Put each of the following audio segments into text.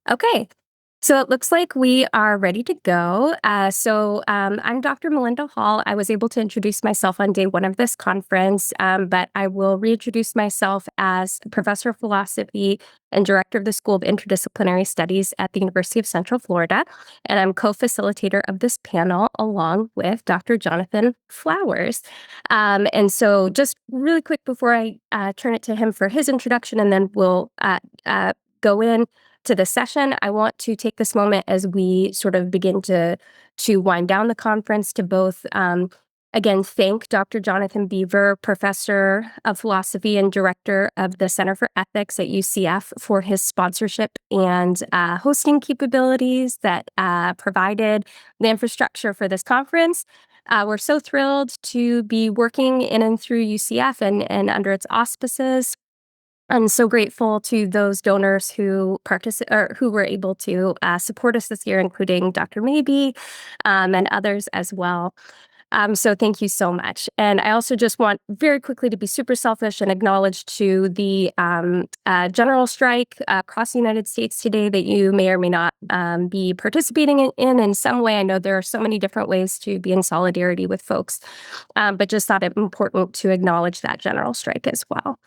Okay, so it looks like we are ready to go. I'm Dr. Melinda Hall. I was able to introduce myself on day one of this conference, but I will reintroduce myself as Professor of Philosophy and Director of the School of Interdisciplinary Studies at the University of Central Florida. And I'm co-facilitator of this panel along with Dr. Johnathan Flowers. And so just really quick before I turn it to him for his introduction, and then we'll go in to the session, I want to take this moment as we sort of begin to wind down the conference to both, again, thank Dr. Johnathan Beaver, Professor of Philosophy and Director of the Center for Ethics at UCF, for his sponsorship and hosting capabilities that provided the infrastructure for this conference. We're so thrilled to be working in and through UCF and under its auspices. I'm so grateful to those donors who who were able to support us this year, including Dr. Maybee and others as well. So thank you so much. And I also just want very quickly to be super selfish and acknowledge to the general strike across the United States today that you may or may not be participating in some way. I know there are so many different ways to be in solidarity with folks, but just thought it important to acknowledge that general strike as well.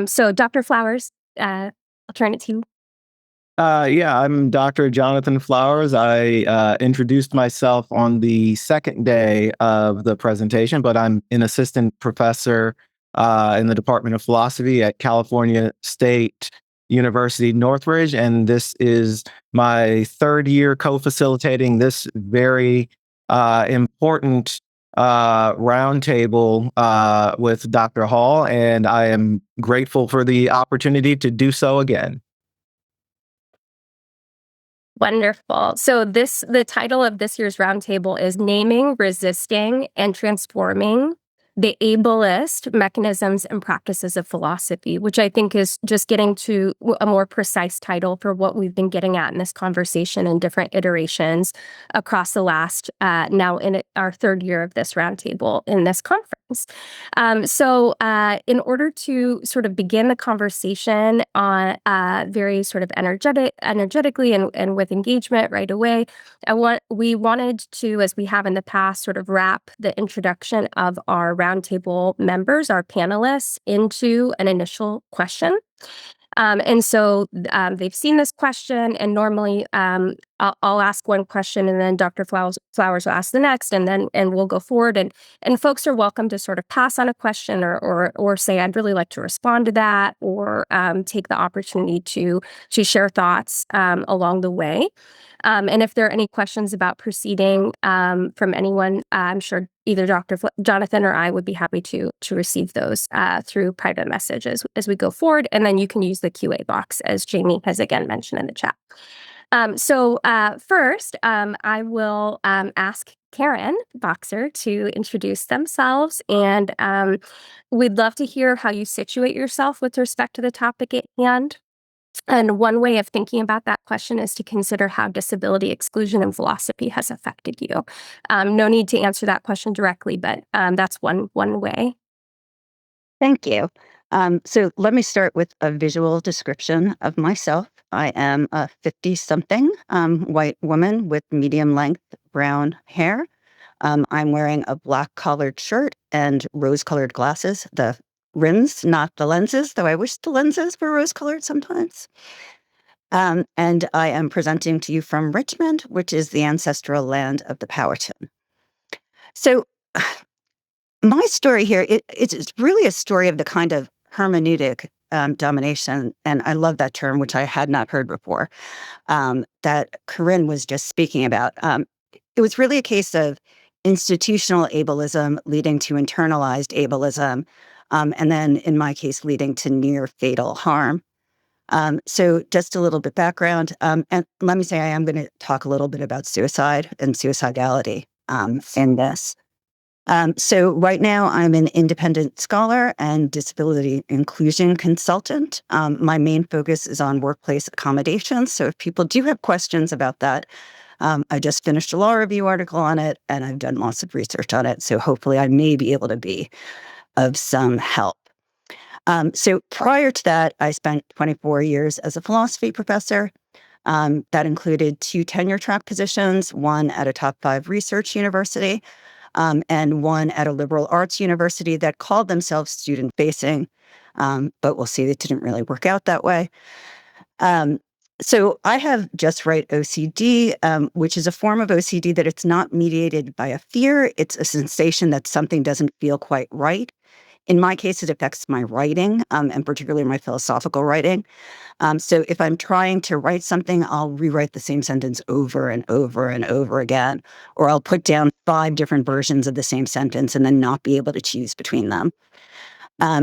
So Dr. Flowers, I'll turn it to you. I'm Dr. Johnathan Flowers. I introduced myself on the second day of the presentation, but I'm an assistant professor in the Department of Philosophy at California State University, Northridge, and this is my third year co-facilitating this very important roundtable with Dr. Hall, and I am grateful for the opportunity to do so again. Wonderful. So the title of this year's roundtable is Naming, Resisting, and Transforming the Ableist Mechanisms and Practices of Philosophy, which I think is just getting to a more precise title for what we've been getting at in this conversation in different iterations across the last, now in our third year of this roundtable in this conference. In order to sort of begin the conversation on very sort of energetically and with engagement right away, we wanted to, as we have in the past, sort of wrap the introduction of our roundtable members, our panelists, into an initial question. They've seen this question, and normally I'll ask one question, and then Dr. Flowers will ask the next, and we'll go forward. And folks are welcome to sort of pass on a question or say, I'd really like to respond to that, or take the opportunity to share thoughts along the way. And if there are any questions about proceeding from anyone, I'm sure either Dr. Johnathan or I would be happy to receive those through private messages as we go forward. And then you can use the QA box, as Jamie has again mentioned in the chat. First, I will ask Karin Boxer to introduce themselves, and we'd love to hear how you situate yourself with respect to the topic at hand. And one way of thinking about that question is to consider how disability exclusion in philosophy has affected you. No need to answer that question directly, but that's one way. Thank you. So let me start with a visual description of myself. I am a 50-something white woman with medium-length brown hair. I'm wearing a black-collared shirt and rose-colored glasses. The rims, not the lenses, though I wish the lenses were rose-colored sometimes. And I am presenting to you from Richmond, which is the ancestral land of the Powhatan. So my story here, it's really a story of the kind of hermeneutic domination, and I love that term, which I had not heard before, that Karin was just speaking about. It was really a case of institutional ableism leading to internalized ableism, and then, in my case, leading to near fatal harm. So just a little bit background, and let me say I am going to talk a little bit about suicide and suicidality in this. So right now I'm an independent scholar and disability inclusion consultant. My main focus is on workplace accommodations. So if people do have questions about that, I just finished a law review article on it, and I've done lots of research on it. So hopefully I may be able to be of some help. So prior to that, I spent 24 years as a philosophy professor. That included 2 tenure track positions, one at a top 5 research university, and one at a liberal arts university that called themselves student-facing. But we'll see, it didn't really work out that way. So I have just right OCD, which is a form of OCD that it's not mediated by a fear. It's a sensation that something doesn't feel quite right. In my case, it affects my writing, and particularly my philosophical writing. So if I'm trying to write something, I'll rewrite the same sentence over and over and over again, or I'll put down 5 different versions of the same sentence and then not be able to choose between them.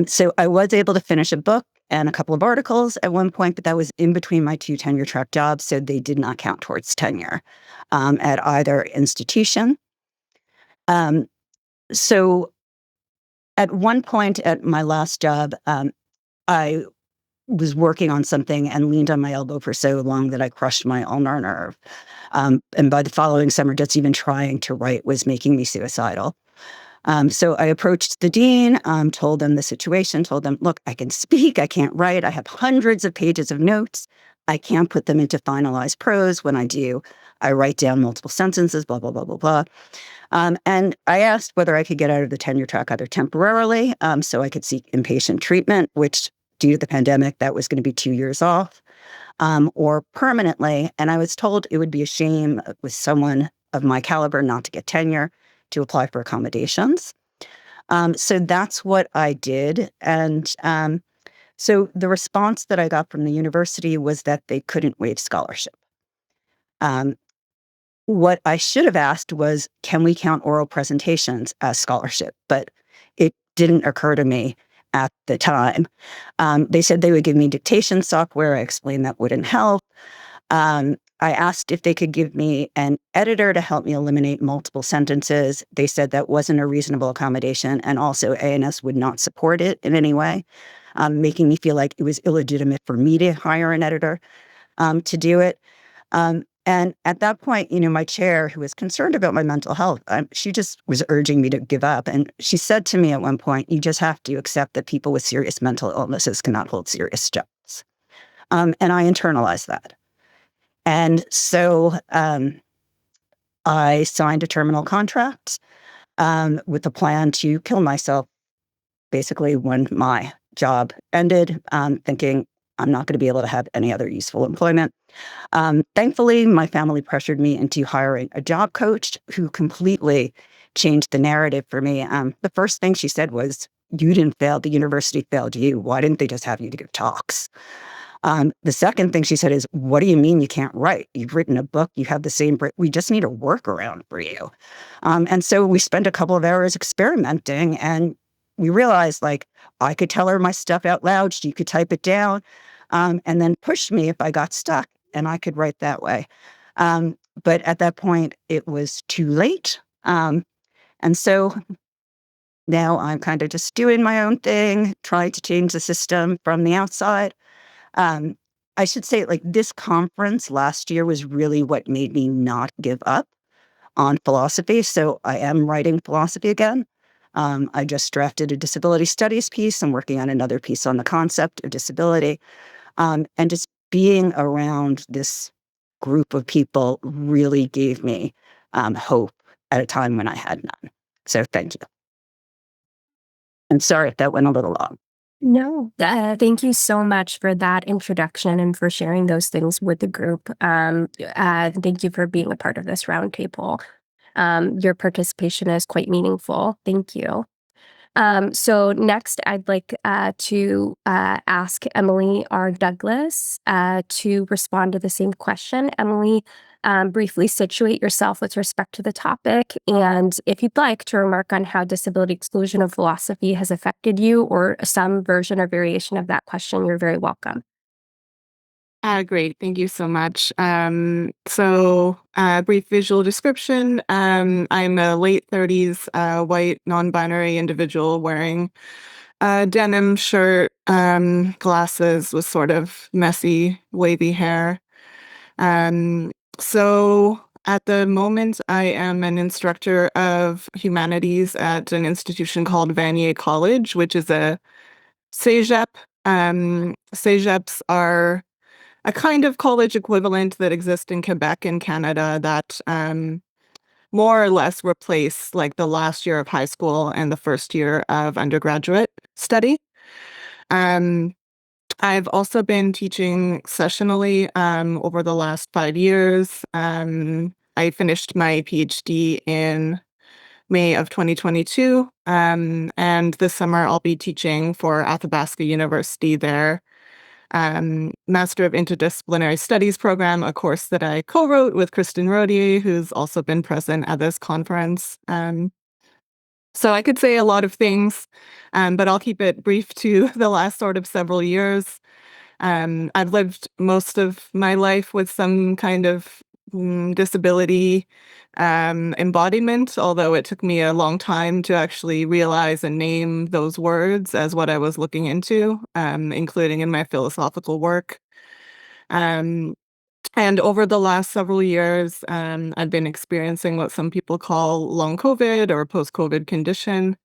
So I was able to finish a book and a couple of articles at one point, but that was in between my 2 tenure track jobs, so they did not count towards tenure at either institution. So at one point at my last job, I was working on something and leaned on my elbow for so long that I crushed my ulnar nerve. And by the following summer, just even trying to write was making me suicidal. So I approached the dean, told them the situation, told them, look, I can speak, I can't write, I have hundreds of pages of notes. I can't put them into finalized prose. When I do, I write down multiple sentences, blah, blah, blah, blah, blah. And I asked whether I could get out of the tenure track either temporarily, so I could seek inpatient treatment, which due to the pandemic, that was going to be 2 years off, or permanently. And I was told it would be a shame with someone of my caliber not to get tenure to apply for accommodations. So that's what I did. And so the response that I got from the university was that they couldn't waive scholarship. What I should have asked was, can we count oral presentations as scholarship? But it didn't occur to me at the time. They said they would give me dictation software. I explained that wouldn't help. I asked if they could give me an editor to help me eliminate multiple sentences. They said that wasn't a reasonable accommodation, and also A&S would not support it in any way, making me feel like it was illegitimate for me to hire an editor to do it. And at that point, my chair, who was concerned about my mental health, she just was urging me to give up. And she said to me at one point, you just have to accept that people with serious mental illnesses cannot hold serious jobs. And I internalized that. And so I signed a terminal contract with the plan to kill myself, basically, when my job ended, thinking I'm not going to be able to have any other useful employment. Thankfully, my family pressured me into hiring a job coach who completely changed the narrative for me. The first thing she said was, you didn't fail, the university failed you. Why didn't they just have you to give talks? The second thing she said is, what do you mean you can't write? You've written a book, you have the same, we just need a workaround for you. And so we spent a couple of hours experimenting, and we realized, I could tell her my stuff out loud, she could type it down, and then push me if I got stuck, and I could write that way. But at that point, it was too late. And so now I'm kind of just doing my own thing, trying to change the system from the outside. I should say, this conference last year was really what made me not give up on philosophy. So I am writing philosophy again. I just drafted a disability studies piece. I'm working on another piece on the concept of disability. And just being around this group of people really gave me hope at a time when I had none. So thank you. And sorry if that went a little long. No, thank you so much for that introduction and for sharing those things with the group. Thank you for being a part of this roundtable. Your participation is quite meaningful. Thank you. So next, I'd like to ask Emily R. Douglas to respond to the same question. Emily, briefly situate yourself with respect to the topic, and if you'd like to remark on how disability exclusion of philosophy has affected you, or some version or variation of that question, you're very welcome. Great. Thank you so much. Brief visual description. I'm a late 30s white non-binary individual wearing a denim shirt, glasses with sort of messy, wavy hair. So at the moment, I am an instructor of humanities at an institution called Vanier College, which is a CEGEP. CEGEPs are a kind of college equivalent that exists in Quebec and Canada that more or less replace like the last year of high school and the first year of undergraduate study. I've also been teaching sessionally over the last 5 years. I finished my PhD in May of 2022, and this summer I'll be teaching for Athabasca University there. Master of Interdisciplinary Studies program, a course that I co-wrote with Kristen Rodier, who's also been present at this conference. So I could say a lot of things, but I'll keep it brief to the last sort of several years. I've lived most of my life with some kind of disability embodiment, although it took me a long time to actually realize and name those words as what I was looking into, including in my philosophical work. Um, and over the last several years, I've been experiencing what some people call long COVID or post-COVID condition.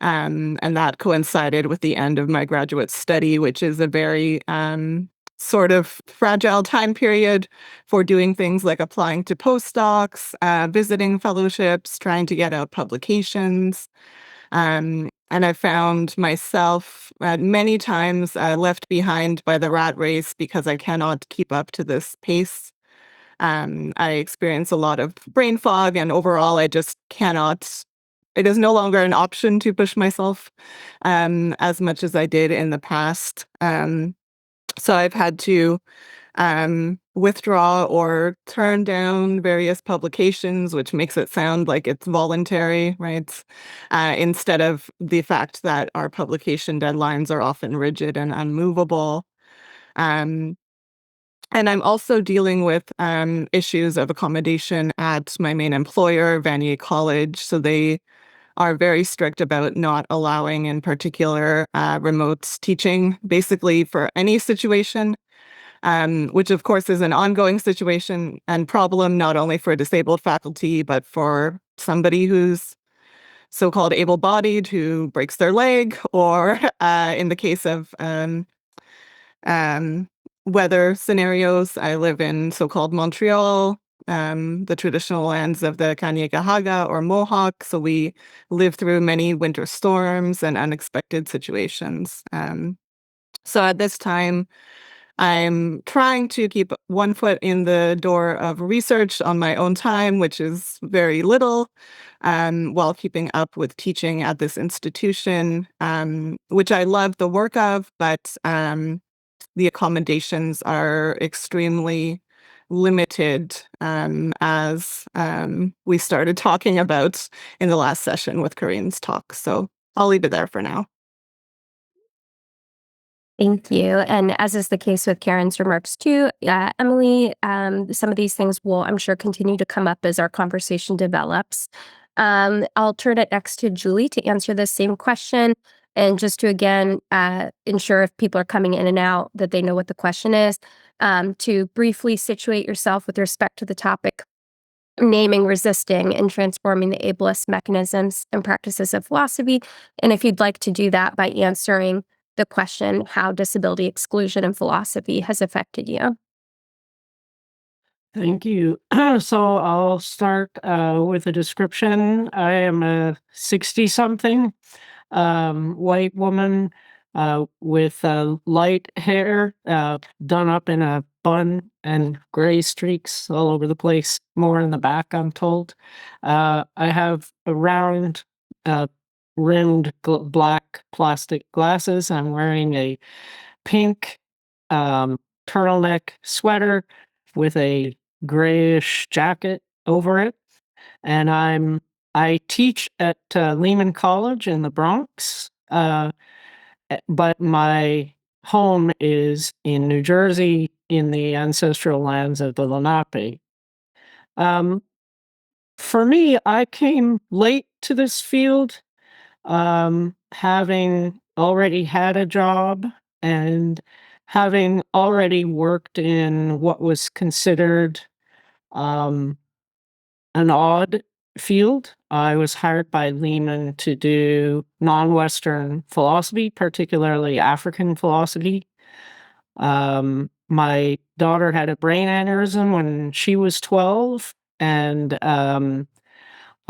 And that coincided with the end of my graduate study, which is a very sort of fragile time period for doing things like applying to postdocs, visiting fellowships, trying to get out publications. And I found myself many times left behind by the rat race because I cannot keep up to this pace. I experience a lot of brain fog, and overall, I just cannot. It is no longer an option to push myself as much as I did in the past. So I've had to withdraw or turn down various publications, which makes it sound like it's voluntary, right? Instead of the fact that our publication deadlines are often rigid and unmovable. Um, and I'm also dealing with issues of accommodation at my main employer, Vanier College. So they are very strict about not allowing, in particular, remote teaching, basically for any situation, which of course is an ongoing situation and problem, not only for disabled faculty, but for somebody who's so-called able-bodied who breaks their leg, or in the case of weather scenarios, I live in so-called Montreal, the traditional lands of the Kanien'kehá:ka or Mohawk, so we live through many winter storms and unexpected situations. So at this time, I'm trying to keep one foot in the door of research on my own time, which is very little, while keeping up with teaching at this institution, which I love the work of, but the accommodations are extremely limited, as we started talking about in the last session with Karin's talk. So I'll leave it there for now. Thank you. And as is the case with Karen's remarks too, Emily, some of these things will, I'm sure, continue to come up as our conversation develops. I'll turn it next to Julie to answer the same question. And just to, again, ensure if people are coming in and out that they know what the question is, to briefly situate yourself with respect to the topic, naming, resisting, and transforming the ableist mechanisms and practices of philosophy. And if you'd like to do that by answering the question, how disability exclusion in philosophy has affected you. Thank you. So I'll start with a description. I am a 60-something white woman with light hair done up in a bun and gray streaks all over the place, more in the back, I'm told. I have a round rimmed black plastic glasses. I'm wearing a pink turtleneck sweater with a grayish jacket over it. And I teach at Lehman College in the Bronx, but my home is in New Jersey in the ancestral lands of the Lenape. For me, I came late to this field, having already had a job and having already worked in what was considered an odd field. I was hired by Lehman to do non-Western philosophy, particularly African philosophy. my daughter had a brain aneurysm when she was 12, and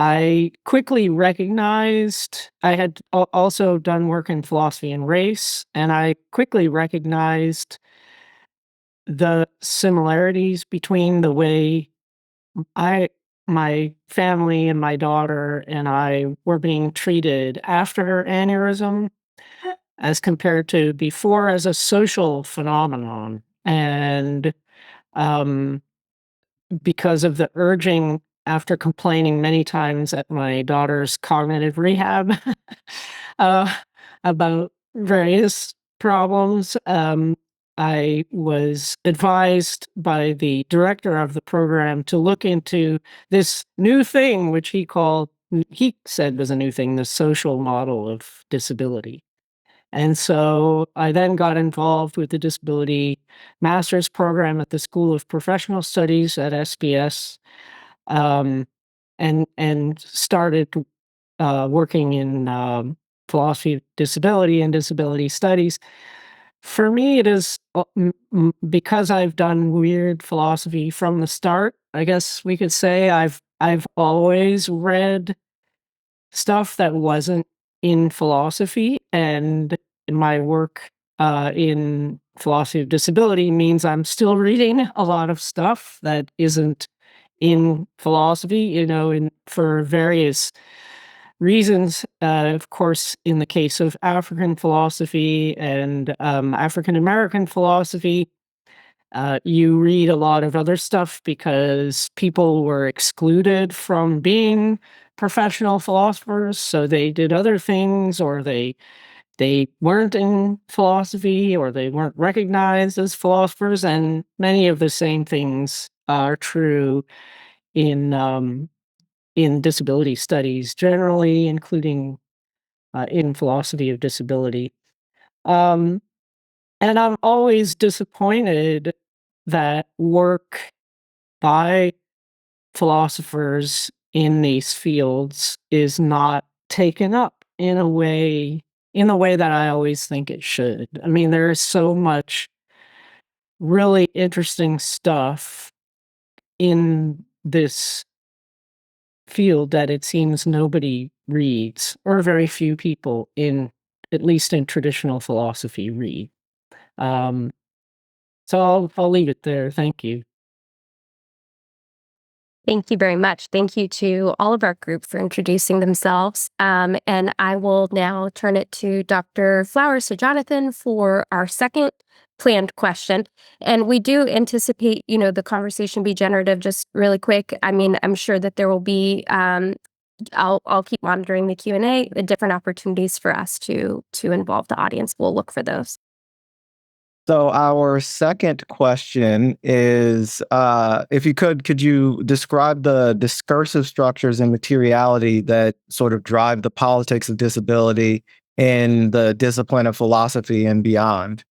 I quickly recognized I had also done work in philosophy and race, and I quickly recognized the similarities between the way my family and my daughter and I were being treated after her aneurysm as compared to before as a social phenomenon. And um, because of the urging after complaining many times at my daughter's cognitive rehab uh, about various problems, I was advised by the director of the program to look into this new thing, which he said was a new thing, the social model of disability. And so I then got involved with the disability master's program at the School of Professional Studies at SBS, and started working in philosophy of disability and disability studies. For me, it is because I've done weird philosophy from the start. I guess we could say I've always read stuff that wasn't in philosophy, and my work in philosophy of disability means I'm still reading a lot of stuff that isn't in philosophy, for various reasons. Of course, in the case of African philosophy and African American philosophy, you read a lot of other stuff because people were excluded from being professional philosophers, so they did other things, or they weren't in philosophy, or they weren't recognized as philosophers, and many of the same things are true in disability studies generally, including in philosophy of disability. Um, and I'm always disappointed that work by philosophers in these fields is not taken up in the way that I always think it should. I mean, there is so much really interesting stuff in this field that it seems nobody reads, or very few people at least in traditional philosophy, read. So I'll leave it there. Thank you. Thank you very much. Thank you to all of our group for introducing themselves. And I will now turn it to Dr. Flowers, to Johnathan, for our second planned question. And we do anticipate, the conversation be generative. Just really quick. I mean, I'm sure that there will be, I'll keep monitoring the Q&A, the different opportunities for us to involve the audience. We'll look for those. So our second question is, if you could you describe the discursive structures and materiality that sort of drive the politics of disability in the discipline of philosophy and beyond?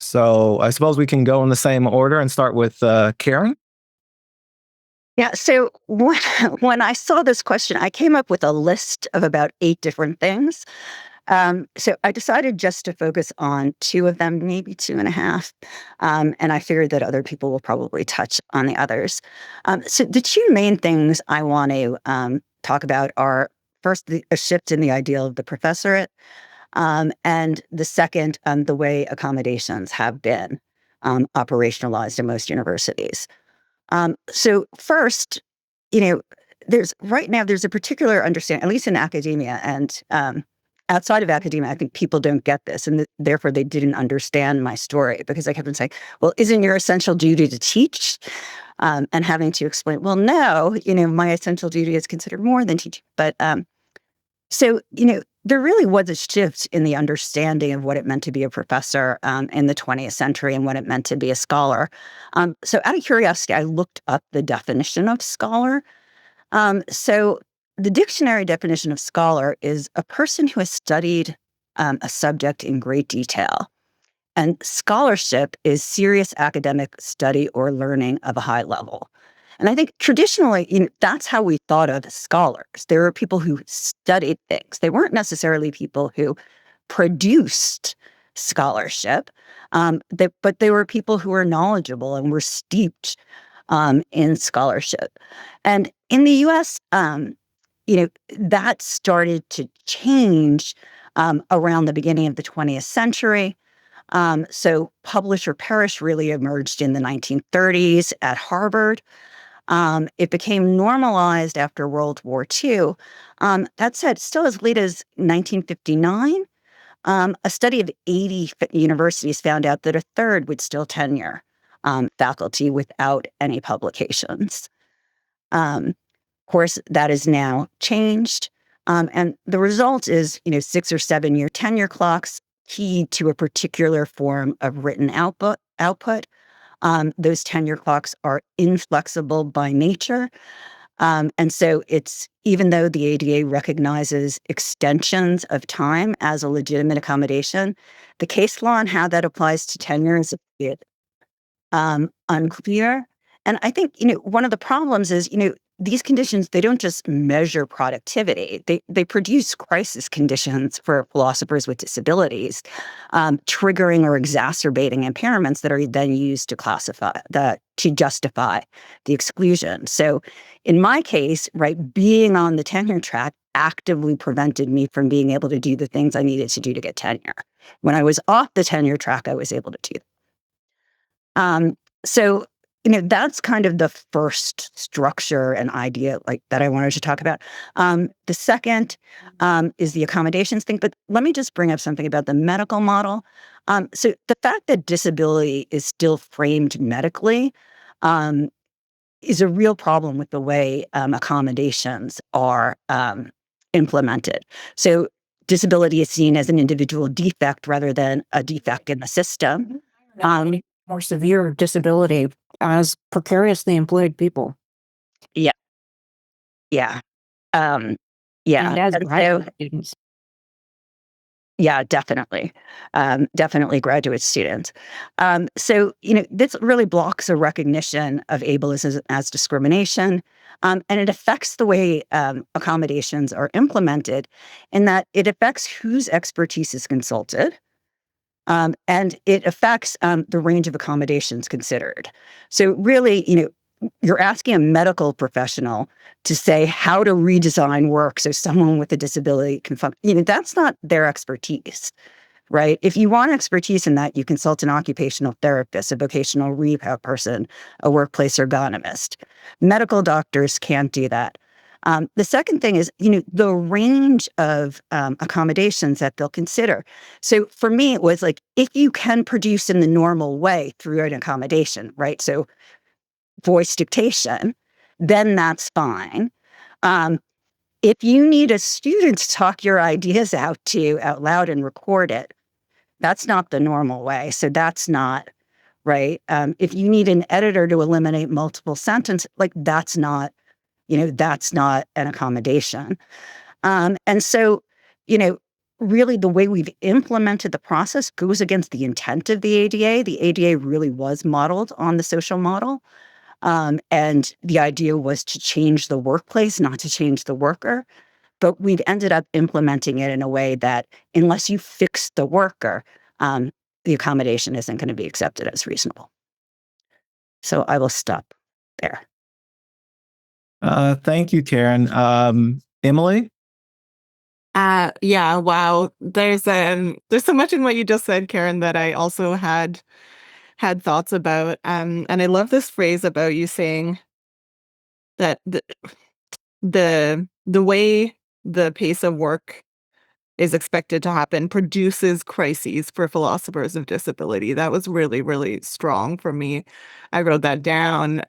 So I suppose we can go in the same order and start with Karin. Yeah, so when I saw this question, I came up with a list of about 8 different things. So I decided just to focus on 2 of them, maybe 2.5. And I figured that other people will probably touch on the others. So the 2 main things I want to talk about are, first, a shift in the ideal of the professorate, and the second, the way accommodations have been operationalized in most universities. So first, there's a particular understanding, at least in academia, and outside of academia, I think people don't get this, and therefore they didn't understand my story, because I kept on saying, well, isn't your essential duty to teach? And having to explain, well, no, my essential duty is considered more than teaching. But so, there really was a shift in the understanding of what it meant to be a professor in the 20th century and what it meant to be a scholar. So out of curiosity, I looked up the definition of scholar. So the dictionary definition of scholar is a person who has studied a subject in great detail. And scholarship is serious academic study or learning of a high level. And I think traditionally, that's how we thought of scholars. There were people who studied things. They weren't necessarily people who produced scholarship. But they were people who were knowledgeable and were steeped in scholarship. And in the US, that started to change around the beginning of the 20th century. So publish or perish really emerged in the 1930s at Harvard. It became normalized after World War II. That said, still as late as 1959, a study of 80 universities found out that a third would still tenure faculty without any publications. Of course, that has now changed. And the result is, 6 or 7 year tenure clocks keyed to a particular form of written output. Those tenure clocks are inflexible by nature. And so even though the ADA recognizes extensions of time as a legitimate accommodation, the case law and how that applies to tenure is a bit unclear. And I think, one of the problems is, these conditions, they don't just measure productivity. They produce crisis conditions for philosophers with disabilities, triggering or exacerbating impairments that are then used to justify the exclusion. So in my case, right, being on the tenure track actively prevented me from being able to do the things I needed to do to get tenure. When I was off the tenure track, I was able to do that. So that's kind of the first structure and idea that I wanted to talk about. The second is the accommodations thing. But let me just bring up something about the medical model. So the fact that disability is still framed medically is a real problem with the way accommodations are implemented. So disability is seen as an individual defect rather than a defect in the system. More severe disability as precariously employed people. Yeah. Yeah. Yeah. And as And graduate students. Yeah, definitely. Definitely graduate students. So, this really blocks a recognition of ableism as discrimination. And it affects the way accommodations are implemented in that it affects whose expertise is consulted. And it affects the range of accommodations considered. So really, you're asking a medical professional to say how to redesign work so someone with a disability can function. That's not their expertise, right? If you want expertise in that, you consult an occupational therapist, a vocational rehab person, a workplace ergonomist. Medical doctors can't do that. The second thing is, the range of accommodations that they'll consider. So for me, it was like, if you can produce in the normal way through an accommodation, right? So voice dictation, then that's fine. If you need a student to talk your ideas out loud and record it, that's not the normal way. So that's not right. If you need an editor to eliminate multiple sentences, that's not an accommodation. And so, really the way we've implemented the process goes against the intent of the ADA. The ADA really was modeled on the social model. And the idea was to change the workplace, not to change the worker. But we've ended up implementing it in a way that unless you fix the worker, the accommodation isn't going to be accepted as reasonable. So I will stop there. Thank you, Karin. Emily? Yeah, wow. There's so much in what you just said, Karin, that I also had thoughts about. And I love this phrase about you saying that the way the pace of work is expected to happen produces crises for philosophers of disability. That was really, really strong for me. I wrote that down.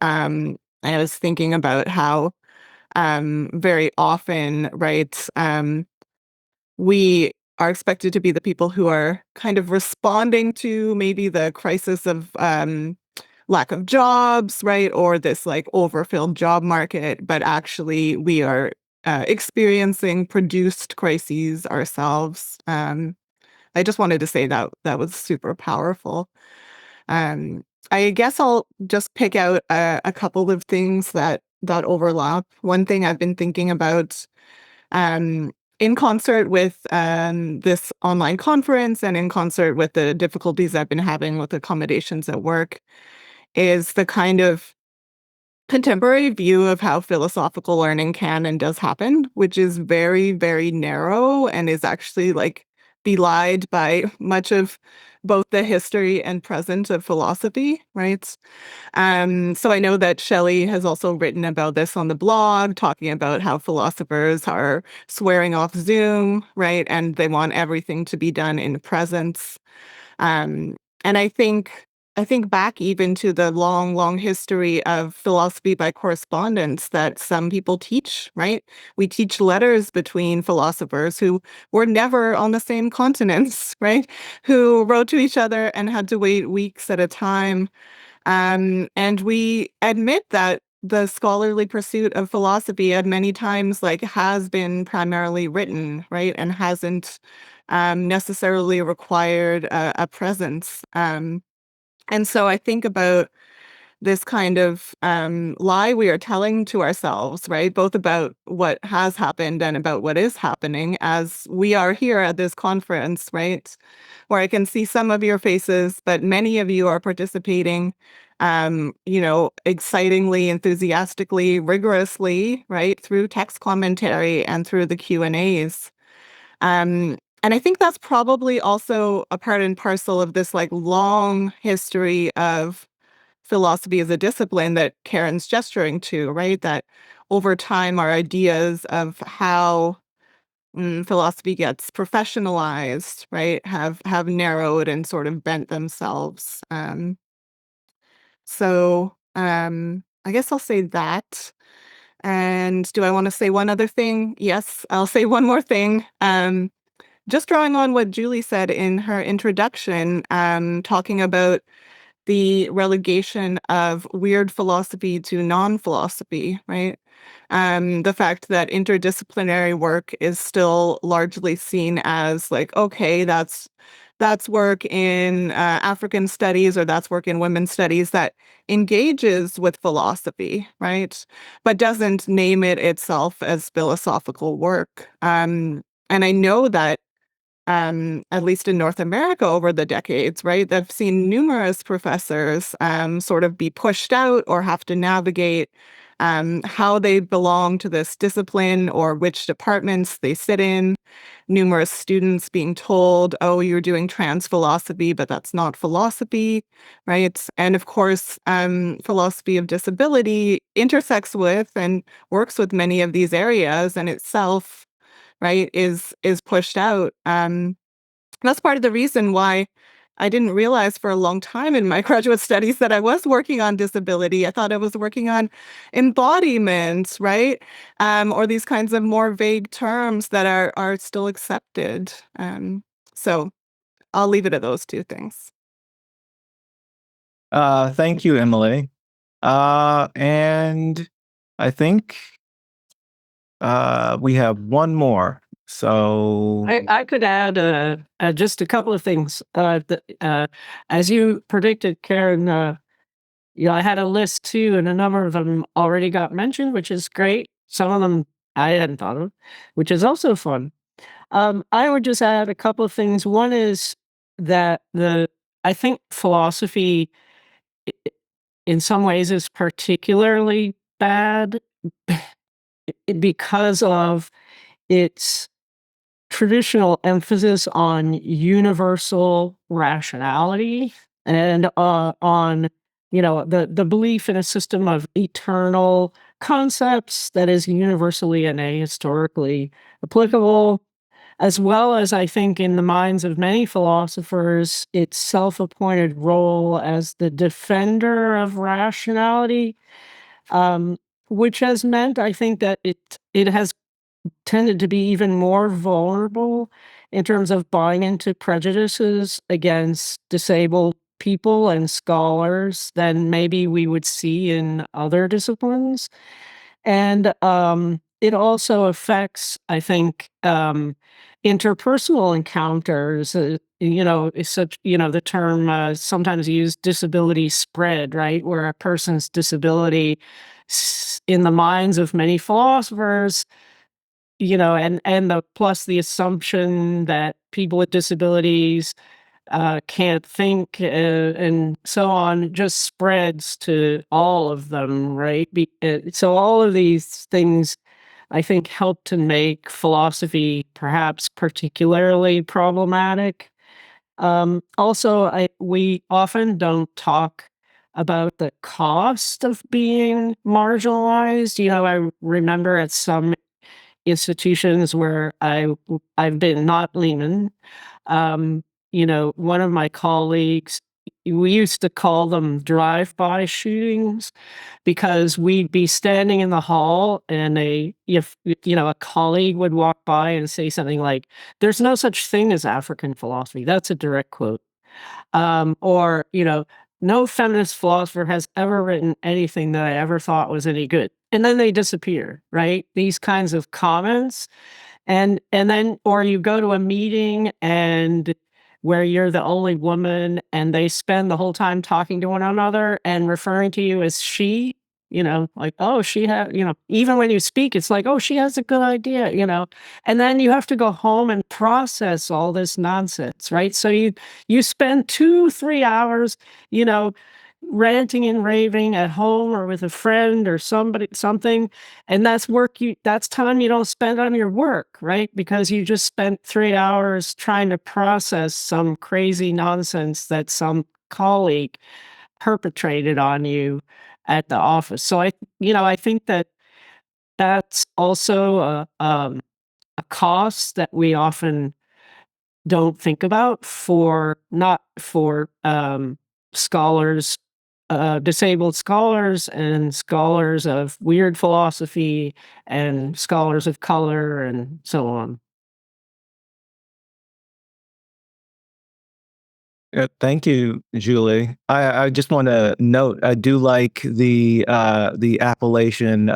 I was thinking about how very often, right, we are expected to be the people who are kind of responding to maybe the crisis of lack of jobs, right, or this overfilled job market, but actually we are experiencing produced crises ourselves. I just wanted to say that was super powerful. I guess I'll just pick out a couple of things that overlap. One thing I've been thinking about in concert with this online conference and in concert with the difficulties I've been having with accommodations at work is the kind of contemporary view of how philosophical learning can and does happen, which is very, very narrow and is actually like belied by much of both the history and present of philosophy, right? So I know that Shelley has also written about this on the blog, talking about how philosophers are swearing off Zoom, right? And they want everything to be done in presence. Um, and I think back even to the long, long history of philosophy by correspondence that some people teach, right? We teach letters between philosophers who were never on the same continents, right? Who wrote to each other and had to wait weeks at a time. And we admit that the scholarly pursuit of philosophy at many times like has been primarily written, right? And hasn't necessarily required a presence. And so I think about this kind of lie we are telling to ourselves, right? Both about what has happened and about what is happening as we are here at this conference, right? Where I can see some of your faces, but many of you are participating, excitingly, enthusiastically, rigorously, right? Through text commentary and through the Q&As. And I think that's probably also a part and parcel of this like long history of philosophy as a discipline that Karen's gesturing to, right? That over time, our ideas of how philosophy gets professionalized, right, have narrowed and sort of bent themselves. I guess I'll say that. And do I want to say one other thing? Yes, I'll say one more thing. Just drawing on what Julie said in her introduction, talking about the relegation of weird philosophy to non-philosophy, right? The fact that interdisciplinary work is still largely seen as like, okay, that's work in African studies or that's work in women's studies that engages with philosophy, right? But doesn't name it itself as philosophical work. And I know that at least in North America over the decades, right? I've seen numerous professors sort of be pushed out or have to navigate how they belong to this discipline or which departments they sit in. Numerous students being told, oh, you're doing trans philosophy, but that's not philosophy, right? And of course, philosophy of disability intersects with and works with many of these areas and itself, right, is pushed out. That's part of the reason why I didn't realize for a long time in my graduate studies that I was working on disability. I thought I was working on embodiment, right? Or these kinds of more vague terms that are still accepted. So I'll leave it at those two things. Thank you, Emily. And I think we have one more. So I could add just a couple of things. As you predicted, Karen, I had a list too, and a number of them already got mentioned, which is great. Some of them I hadn't thought of, which is also fun. I would just add a couple of things. One is that I think philosophy in some ways is particularly bad because of its traditional emphasis on universal rationality and on the belief in a system of eternal concepts that is universally and ahistorically applicable, as well as I think in the minds of many philosophers, its self-appointed role as the defender of rationality, which has meant I think that it has tended to be even more vulnerable in terms of buying into prejudices against disabled people and scholars than maybe we would see in other disciplines. And it also affects, I think, interpersonal encounters. Is such, the term sometimes used disability spread, right? Where a person's disability, in the minds of many philosophers, and the plus the assumption that people with disabilities can't think and so on just spreads to all of them, right? So all of these things, I think, help to make philosophy perhaps particularly problematic. Also, we often don't talk about the cost of being marginalized. I remember at some institutions where I've been, not Lehman, one of my colleagues, we used to call them drive-by shootings because we'd be standing in the hall and a colleague would walk by and say something like, "There's no such thing as African philosophy." That's a direct quote. Or, "No feminist philosopher has ever written anything that I ever thought was any good." And then they disappear, right? These kinds of comments. And then, or you go to a meeting and where you're the only woman and they spend the whole time talking to one another and referring to you as she, like, "Oh, she had," even when you speak, it's like, "Oh, she has a good idea," and then you have to go home and process all this nonsense, right? So you spend 2-3 hours, you know, ranting and raving at home or with a friend or something, and that's time you don't spend on your work, right? Because you just spent 3 hours trying to process some crazy nonsense that some colleague perpetrated on you at the office. So I think that that's also a cost that we often don't think about not for scholars, disabled scholars and scholars of weird philosophy and scholars of color and so on. Thank you, Julie. I just want to note I do like the appellation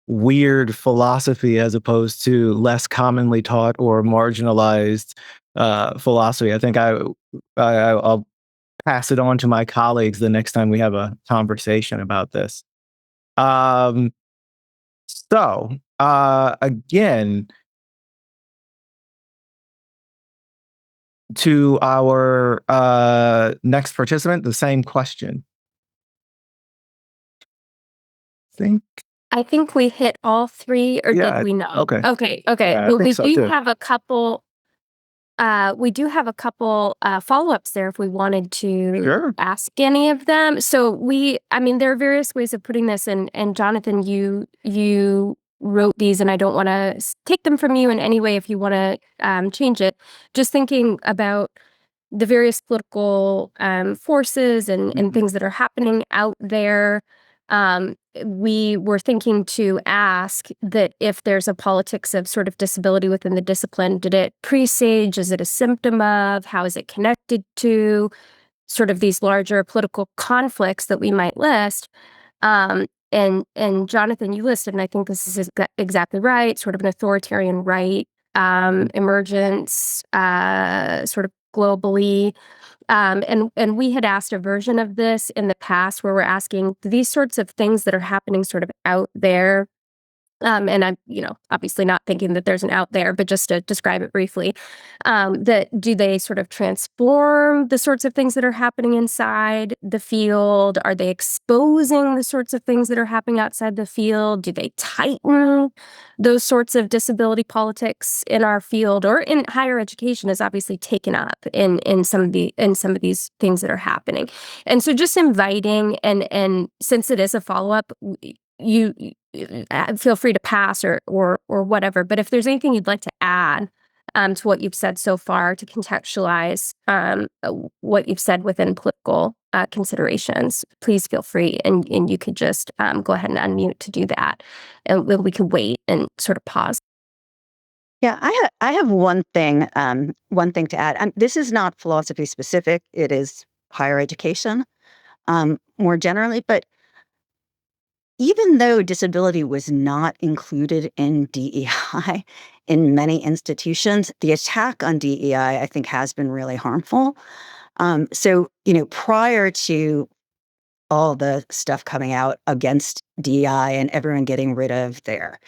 weird philosophy as opposed to less commonly taught or marginalized philosophy. I think I'll pass it on to my colleagues the next time we have a conversation about this. Again, to our next participant, the same question. I think we hit all three, or Yeah, did we not? okay. Okay. Yeah, I Well, think we so, do too. have a couple. We do have a couple follow-ups there if we wanted to Sure. ask any of them. So there are various ways of putting this, and Johnathan, you wrote these, and I don't want to take them from you in any way if you want to change it. Just thinking about the various political forces and things that are happening out there. We were thinking to ask that if there's a politics of sort of disability within the discipline, did it presage? Is it a symptom of? How is it connected to sort of these larger political conflicts that we might list? And Johnathan, you listed, and I think this is exactly right, sort of an authoritarian right emergence, sort of globally. And we had asked a version of this in the past where we're asking these sorts of things that are happening sort of out there. And I'm, obviously not thinking that there's an out there, but just to describe it briefly, that do they sort of transform the sorts of things that are happening inside the field? Are they exposing the sorts of things that are happening outside the field? Do they tighten those sorts of disability politics in our field, or in higher education is obviously taken up in some of these things that are happening? And so just inviting, and since it is a follow-up, you feel free to pass or whatever. But if there's anything you'd like to add to what you've said so far to contextualize what you've said within political considerations, please feel free. And you could just go ahead and unmute to do that. And we could wait and sort of pause. Yeah, I have one thing to add. This is not philosophy specific. It is higher education more generally. But even though disability was not included in DEI in many institutions, the attack on DEI, I think, has been really harmful. So, prior to all the stuff coming out against DEI and everyone getting rid of their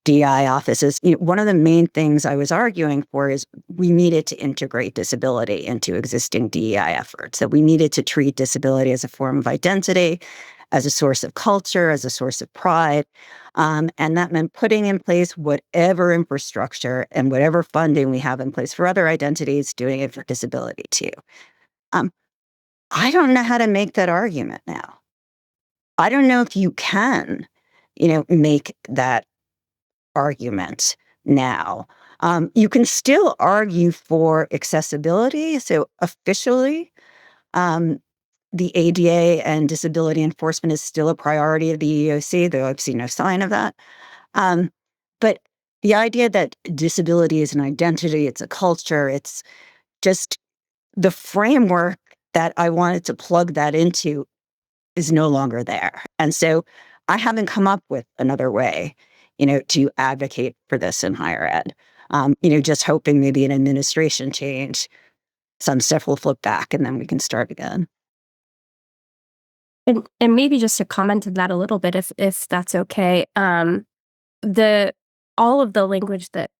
DEI offices. One of the main things I was arguing for is we needed to integrate disability into existing DEI efforts, that we needed to treat disability as a form of identity, as a source of culture, as a source of pride. And that meant putting in place whatever infrastructure and whatever funding we have in place for other identities, doing it for disability too. I don't know how to make that argument now. I don't know if you can, make that argument now. You can still argue for accessibility. So officially, the ADA and disability enforcement is still a priority of the EEOC, though I've seen no sign of that. But the idea that disability is an identity, it's a culture, it's just the framework that I wanted to plug that into is no longer there. And so I haven't come up with another way, to advocate for this in higher ed. Just hoping maybe an administration change, some stuff will flip back and then we can start again. And maybe just to comment on that a little bit, if that's okay. All of the language that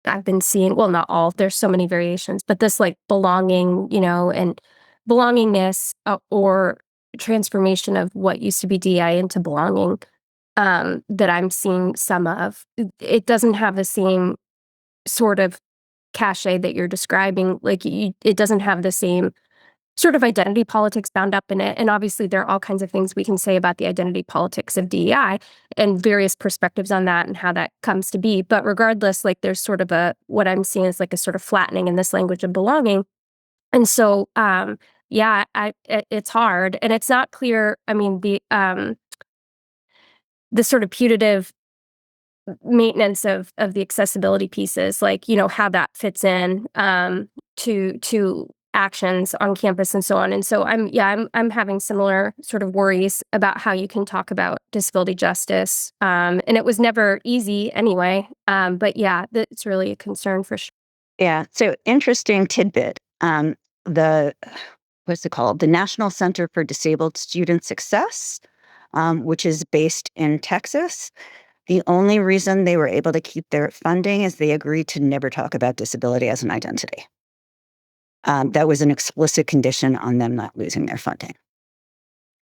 I've been seeing, well, not all, there's so many variations, but this like belonging, and belongingness or transformation of what used to be DI into belonging, that I'm seeing some of, it doesn't have the same sort of cachet that you're describing. Like it doesn't have the same sort of identity politics bound up in it. And obviously there are all kinds of things we can say about the identity politics of DEI and various perspectives on that and how that comes to be. But regardless, like there's sort of what I'm seeing is like a sort of flattening in this language of belonging. And so, it's hard and it's not clear. I mean, the sort of putative maintenance of the accessibility pieces, like, how that fits in to actions on campus and so on. And so I'm having similar sort of worries about how you can talk about disability justice. And it was never easy anyway. But it's really a concern for sure. Yeah. So interesting tidbit. What's it called? The National Center for Disabled Student Success, which is based in Texas. The only reason they were able to keep their funding is they agreed to never talk about disability as an identity. That was an explicit condition on them not losing their funding.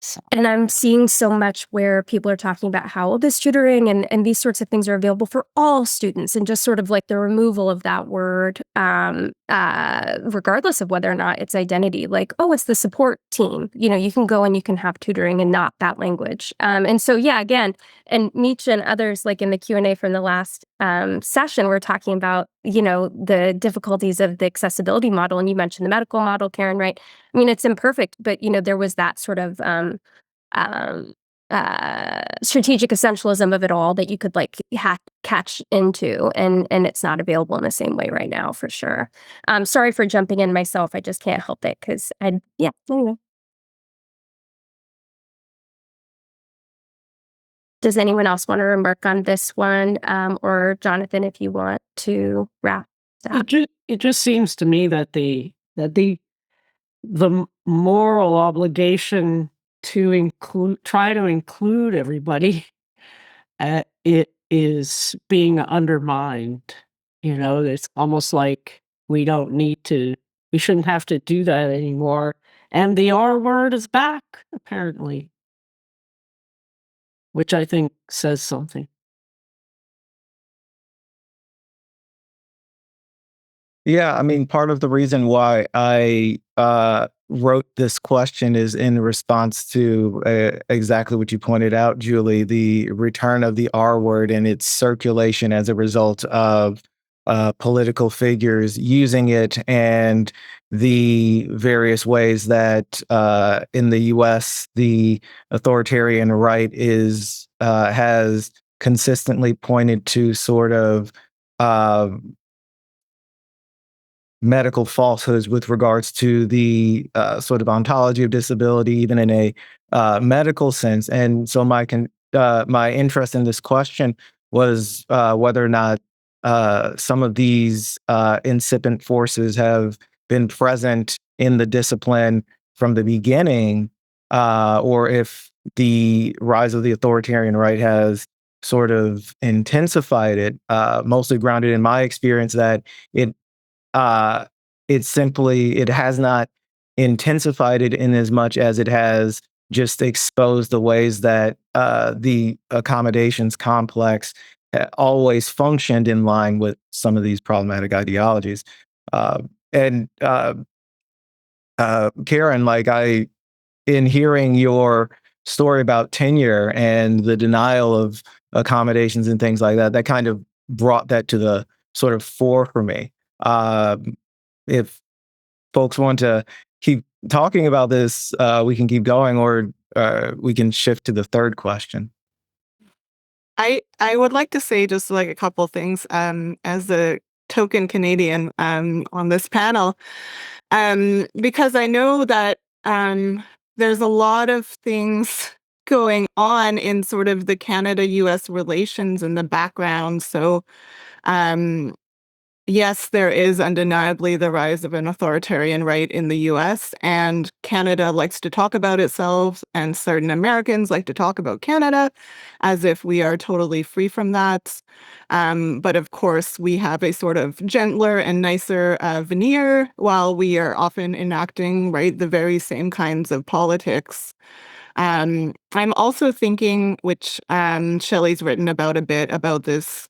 So. And I'm seeing so much where people are talking about how this tutoring and these sorts of things are available for all students, and just sort of like the removal of that word, regardless of whether or not it's identity. Like, oh, it's the support team. You can go and you can have tutoring and not that language. And so, again, and Nietzsche and others, like in the Q&A from the last session, we're talking about, the difficulties of the accessibility model. And you mentioned the medical model, Karin, right? I mean, it's imperfect, but, there was that sort of strategic essentialism of it all that you could like catch into, and it's not available in the same way right now, for sure. Sorry for jumping in myself. I just can't help it because anyway. Does anyone else want to remark on this one? Or Johnathan, if you want to wrap up? It just seems to me that the moral obligation to try to include everybody, it is being undermined. It's almost like we shouldn't have to do that anymore. And the R word is back, apparently, which I think says something. Yeah, I mean, part of the reason why I wrote this question is in response to exactly what you pointed out, Julie, the return of the R word and its circulation as a result of political figures using it, and the various ways that in the U.S. the authoritarian right has consistently pointed to sort of medical falsehoods with regards to the sort of ontology of disability, even in a medical sense. And so my interest in this question was whether or not some of these incipient forces have been present in the discipline from the beginning, or if the rise of the authoritarian right has sort of intensified it, mostly grounded in my experience that it it has not intensified it in as much as it has just exposed the ways that the accommodations complex always functioned in line with some of these problematic ideologies. And Karin, in hearing your story about tenure and the denial of accommodations and things like that, that kind of brought that to the sort of fore for me. If folks want to keep talking about this, we can keep going, or we can shift to the third question. I would like to say just like a couple things as a token Canadian on this panel, because I know that there's a lot of things going on in sort of the Canada-US relations in the background. So yes, there is undeniably the rise of an authoritarian right in the US, and Canada likes to talk about itself, and certain Americans like to talk about Canada as if we are totally free from that. But of course, we have a sort of gentler and nicer veneer, while we are often enacting, right, the very same kinds of politics. I'm also thinking, which Shelley's written about a bit, about this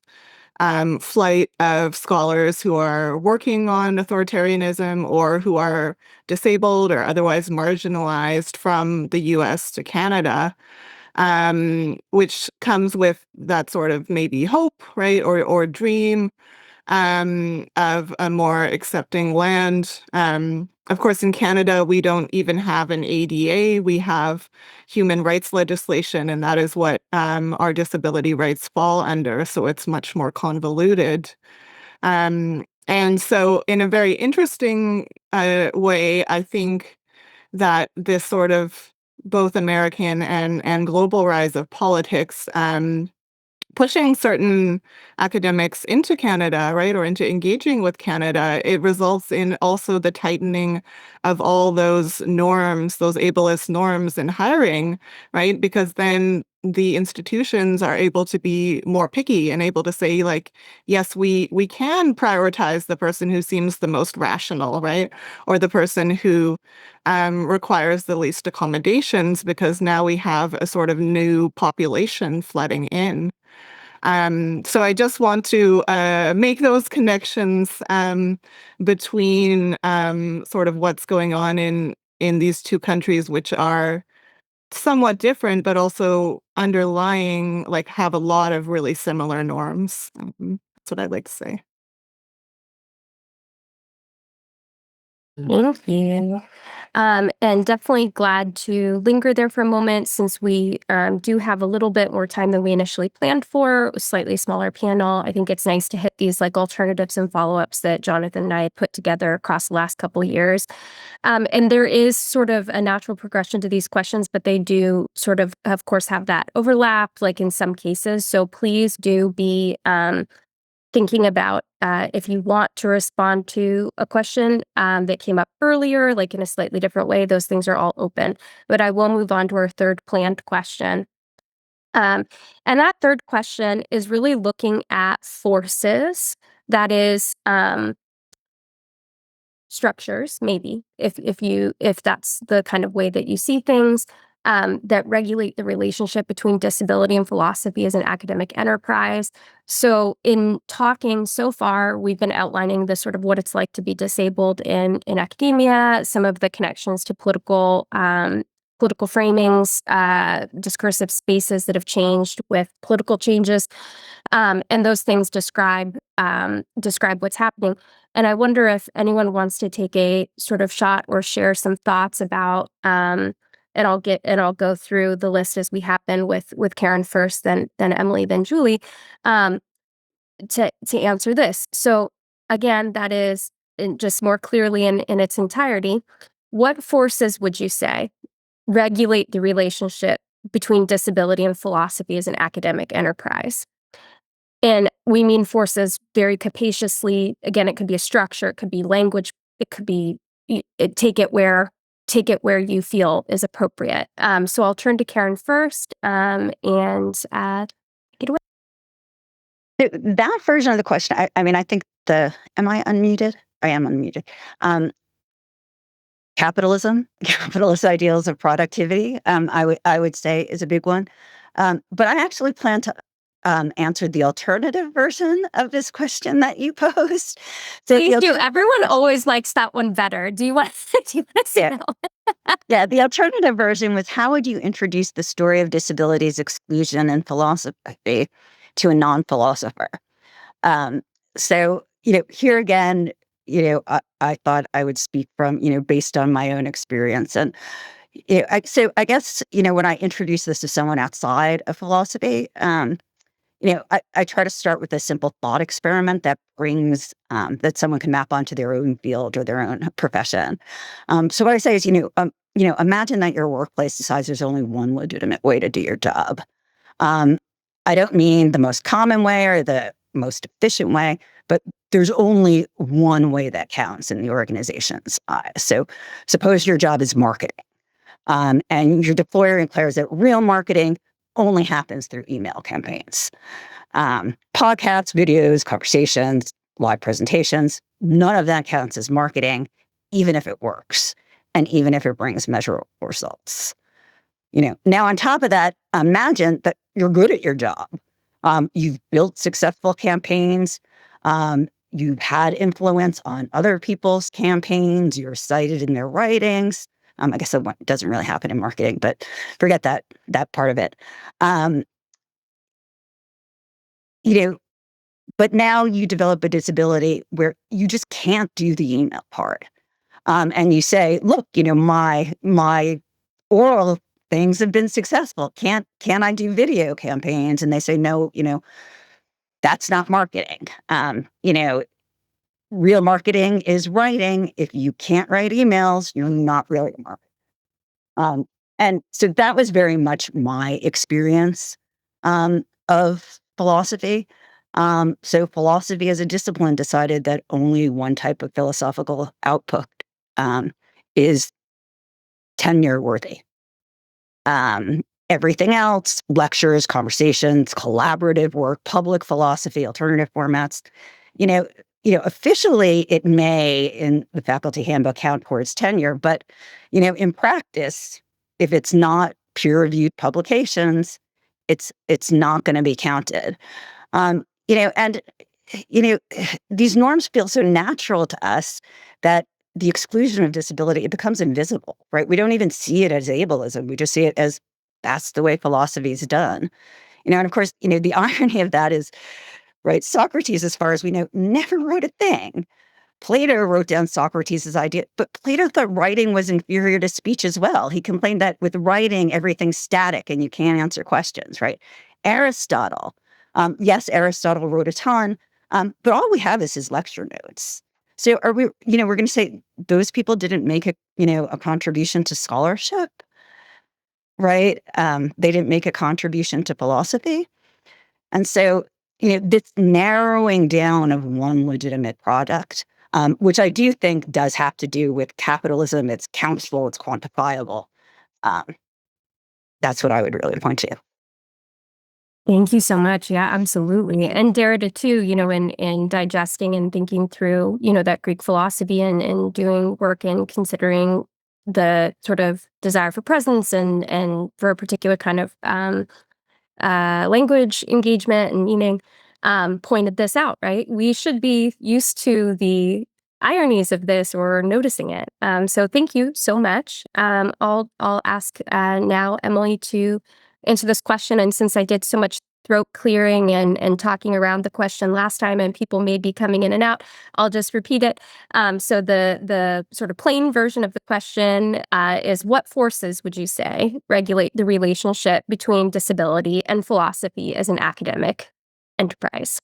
flight of scholars who are working on authoritarianism or who are disabled or otherwise marginalized from the US to Canada, which comes with that sort of maybe hope, right, or dream of a more accepting land. Of course, in Canada, we don't even have an ADA. We have human rights legislation, and that is what our disability rights fall under. So it's much more convoluted. And so, in a very interesting way, I think that this sort of both American and global rise of politics pushing certain academics into Canada, right, or into engaging with Canada, it results in also the tightening of all those norms, those ableist norms in hiring, right? Because then the institutions are able to be more picky and able to say, like, yes, we can prioritize the person who seems the most rational, right, or the person who requires the least accommodations, because now we have a sort of new population flooding in. So I just want to make those connections between sort of what's going on in these two countries, which are somewhat different, but also underlying, like, have a lot of really similar norms. That's what I'd like to say. Thank you. And definitely glad to linger there for a moment, since we do have a little bit more time than we initially planned for, a slightly smaller panel. I think it's nice to hit these like alternatives and follow-ups that Johnathan and I had put together across the last couple of years. And there is sort of a natural progression to these questions, but they do sort of course, have that overlap, like in some cases. So please do be thinking about if you want to respond to a question that came up earlier, like in a slightly different way. Those things are all open. But I will move on to our third planned question. And that third question is really looking at forces, that is, structures, maybe, if that's the kind of way that you see things, that regulate the relationship between disability and philosophy as an academic enterprise. So in talking so far, we've been outlining the sort of what it's like to be disabled in academia, some of the connections to political framings, discursive spaces that have changed with political changes, and those things describe what's happening. And I wonder if anyone wants to take a sort of shot or share some thoughts about, and I'll go through the list as we happen with Karin first, then Emily, then Julie, to answer this. So again, that is just more clearly in its entirety. What forces would you say regulate the relationship between disability and philosophy as an academic enterprise? And we mean forces very capaciously. Again, it could be a structure, it could be language, it could be, take it where take it where you feel is appropriate. So I'll turn to Karin first, and take it away. That version of the question, I mean, I think am I unmuted? I am unmuted. Capitalism, capitalist ideals of productivity, I would say is a big one. But I actually plan to answer the alternative version of this question that you posed. So Please do. Everyone always likes that one better. Do you want to say that? Yeah, the alternative version was, how would you introduce the story of disabilities, exclusion, and philosophy to a non-philosopher? So, here again, I thought I would speak from, based on my own experience. And so I guess, when I introduce this to someone outside of philosophy, I try to start with a simple thought experiment that brings, that someone can map onto their own field or their own profession. So what I say is, imagine that your workplace decides there's only one legitimate way to do your job. I don't mean the most common way or the most efficient way, but there's only one way that counts in the organization's eyes. So suppose your job is marketing, and your deployer declares that real marketing only happens through email campaigns. Podcasts, videos, conversations, live presentations, none of that counts as marketing, even if it works and even if it brings measurable results. Now on top of that, imagine that you're good at your job. You've built successful campaigns. You've had influence on other people's campaigns. You're cited in their writings. I guess that doesn't really happen in marketing, but forget that part of it. But now you develop a disability where you just can't do the email part. And you say, look, my oral things have been successful. Can I do video campaigns? And they say, no, that's not marketing. Real marketing is writing. If you can't write emails, you're not really a marketer. And so that was very much my experience of philosophy. So philosophy as a discipline decided that only one type of philosophical output is tenure worthy. Everything else, lectures, conversations, collaborative work, public philosophy, alternative formats, officially it may in the faculty handbook count towards tenure, but, in practice, if it's not peer-reviewed publications, it's not going to be counted. And these norms feel so natural to us that the exclusion of disability, it becomes invisible, right? We don't even see it as ableism. We just see it as that's the way philosophy is done. And of course, the irony of that is, right, Socrates, as far as we know, never wrote a thing. Plato wrote down Socrates' idea, but Plato thought writing was inferior to speech as well. He complained that with writing, everything's static and you can't answer questions, right? Aristotle, yes, Aristotle wrote a ton, but all we have is his lecture notes. So are we, we're going to say those people didn't make a contribution to scholarship, right? They didn't make a contribution to philosophy. And so, this narrowing down of one legitimate product, which I do think does have to do with capitalism. It's countable, it's quantifiable. That's what I would really point to. Thank you so much. Yeah, absolutely. And Derrida too, in digesting and thinking through, that Greek philosophy and doing work and considering the sort of desire for presence and for a particular kind of language engagement and meaning, pointed this out, right? We should be used to the ironies of this or noticing it. So thank you so much. I'll ask now Emily to answer this question. And since I did so much throat clearing and talking around the question last time and people may be coming in and out, I'll just repeat it. So the sort of plain version of the question is, what forces would you say regulate the relationship between disability and philosophy as an academic enterprise?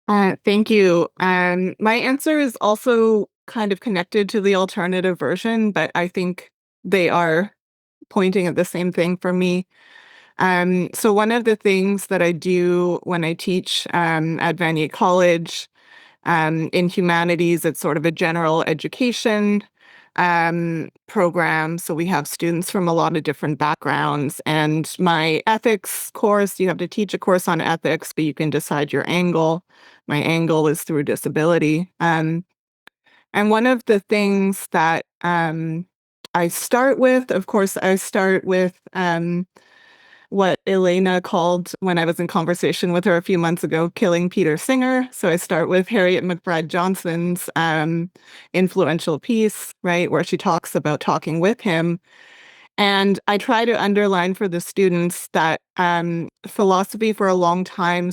Thank you. My answer is also kind of connected to the alternative version, but I think they are pointing at the same thing for me. So one of the things that I do when I teach at Vanier College in humanities, it's sort of a general education program. So we have students from a lot of different backgrounds. And my ethics course, you have to teach a course on ethics, but you can decide your angle. My angle is through disability. And one of the things that I start with, of course, I start with what Elena called, when I was in conversation with her a few months ago, killing Peter Singer. So I start with Harriet McBride Johnson's influential piece, right, where she talks about talking with him. And I try to underline for the students that philosophy for a long time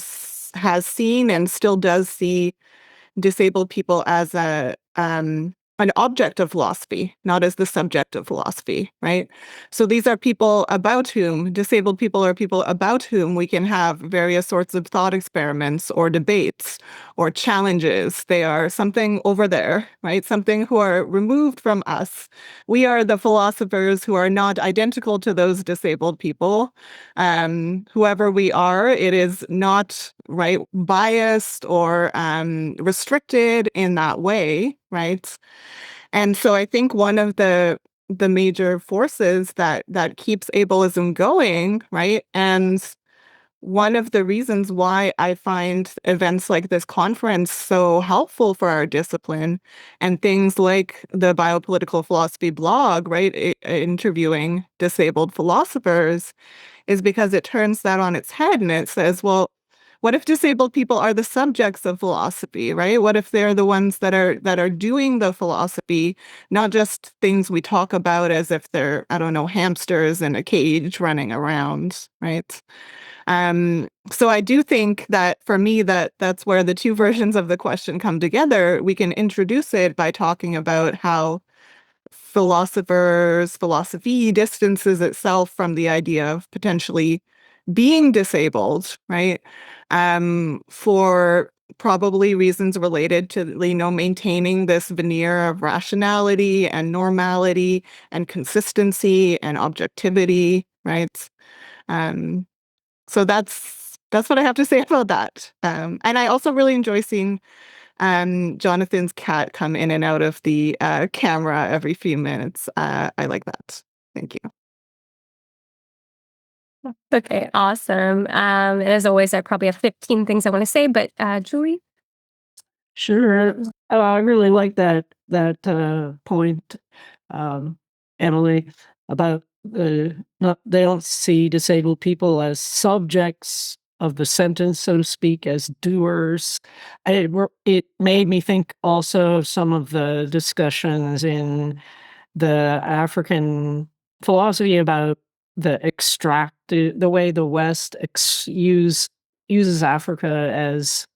has seen and still does see disabled people as an object of philosophy, not as the subject of philosophy, right? So these are people about whom, disabled people are people about whom we can have various sorts of thought experiments or debates or challenges. They are something over there, right? Something who are removed from us. We are the philosophers who are not identical to those disabled people. Whoever we are, it is not, right, biased or restricted in that way, right? And so I think one of the major forces that keeps ableism going, right? And one of the reasons why I find events like this conference so helpful for our discipline, and things like the Biopolitical Philosophy blog, right, interviewing disabled philosophers, is because it turns that on its head and it says, well, what if disabled people are the subjects of philosophy, right? What if they're the ones that are doing the philosophy, not just things we talk about as if they're, I don't know, hamsters in a cage running around, right? So I do think that for me, that's where the two versions of the question come together. We can introduce it by talking about how philosophy distances itself from the idea of potentially being disabled, right? For probably reasons related to, maintaining this veneer of rationality and normality and consistency and objectivity, right? So that's what I have to say about that. And I also really enjoy seeing Johnathan's cat come in and out of the camera every few minutes. I like that. Thank you. Okay, awesome. And as always, I probably have 15 things I want to say, but Julie? Sure. Oh, I really like that point, Emily, about they don't see disabled people as subjects of the sentence, so to speak, as doers. It made me think also of some of the discussions in the African philosophy about the way the West uses Africa as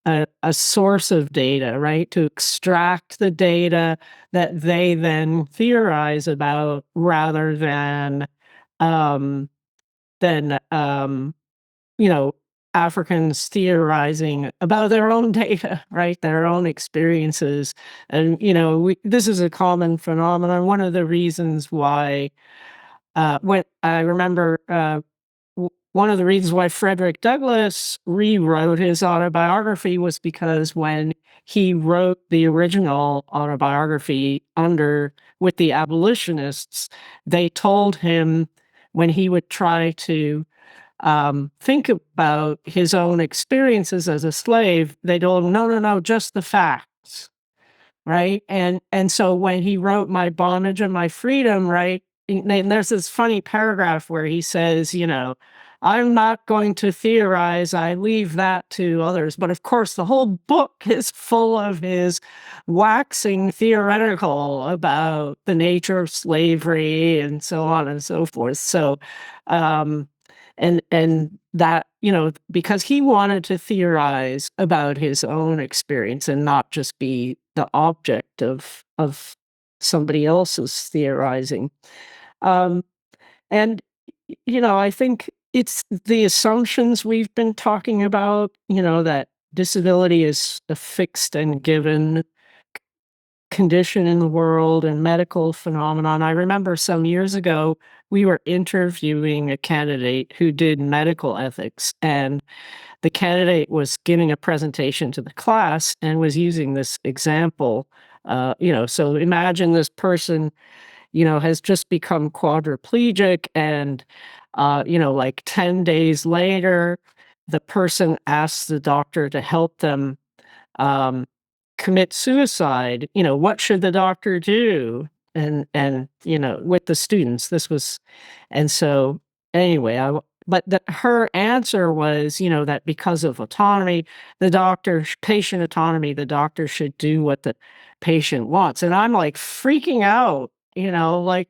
a source of data, right? To extract the data that they then theorize about, rather than um, you know, Africans theorizing about their own data, right? Their own experiences. And, this is a common phenomenon. One of the reasons why, when I remember, one of the reasons why Frederick Douglass rewrote his autobiography was because when he wrote the original autobiography with the abolitionists, they told him, when he would try to think about his own experiences as a slave, they told him, no, just the facts, right? And so when he wrote My Bondage and My Freedom, right, and there's this funny paragraph where he says, I'm not going to theorize, I leave that to others. But of course, the whole book is full of his waxing theoretical about the nature of slavery and so on and so forth. So, and that, because he wanted to theorize about his own experience and not just be the object of somebody else's theorizing. And I think it's the assumptions we've been talking about, that disability is a fixed and given condition in the world and medical phenomenon. I remember some years ago, we were interviewing a candidate who did medical ethics, and the candidate was giving a presentation to the class and was using this example. So imagine this person, has just become quadriplegic, and, like 10 days later, the person asks the doctor to help them um, commit suicide. What should the doctor do? And with the students, this was, and so anyway, her answer was, that because of autonomy, patient autonomy, the doctor should do what the patient wants. And I'm like freaking out, like,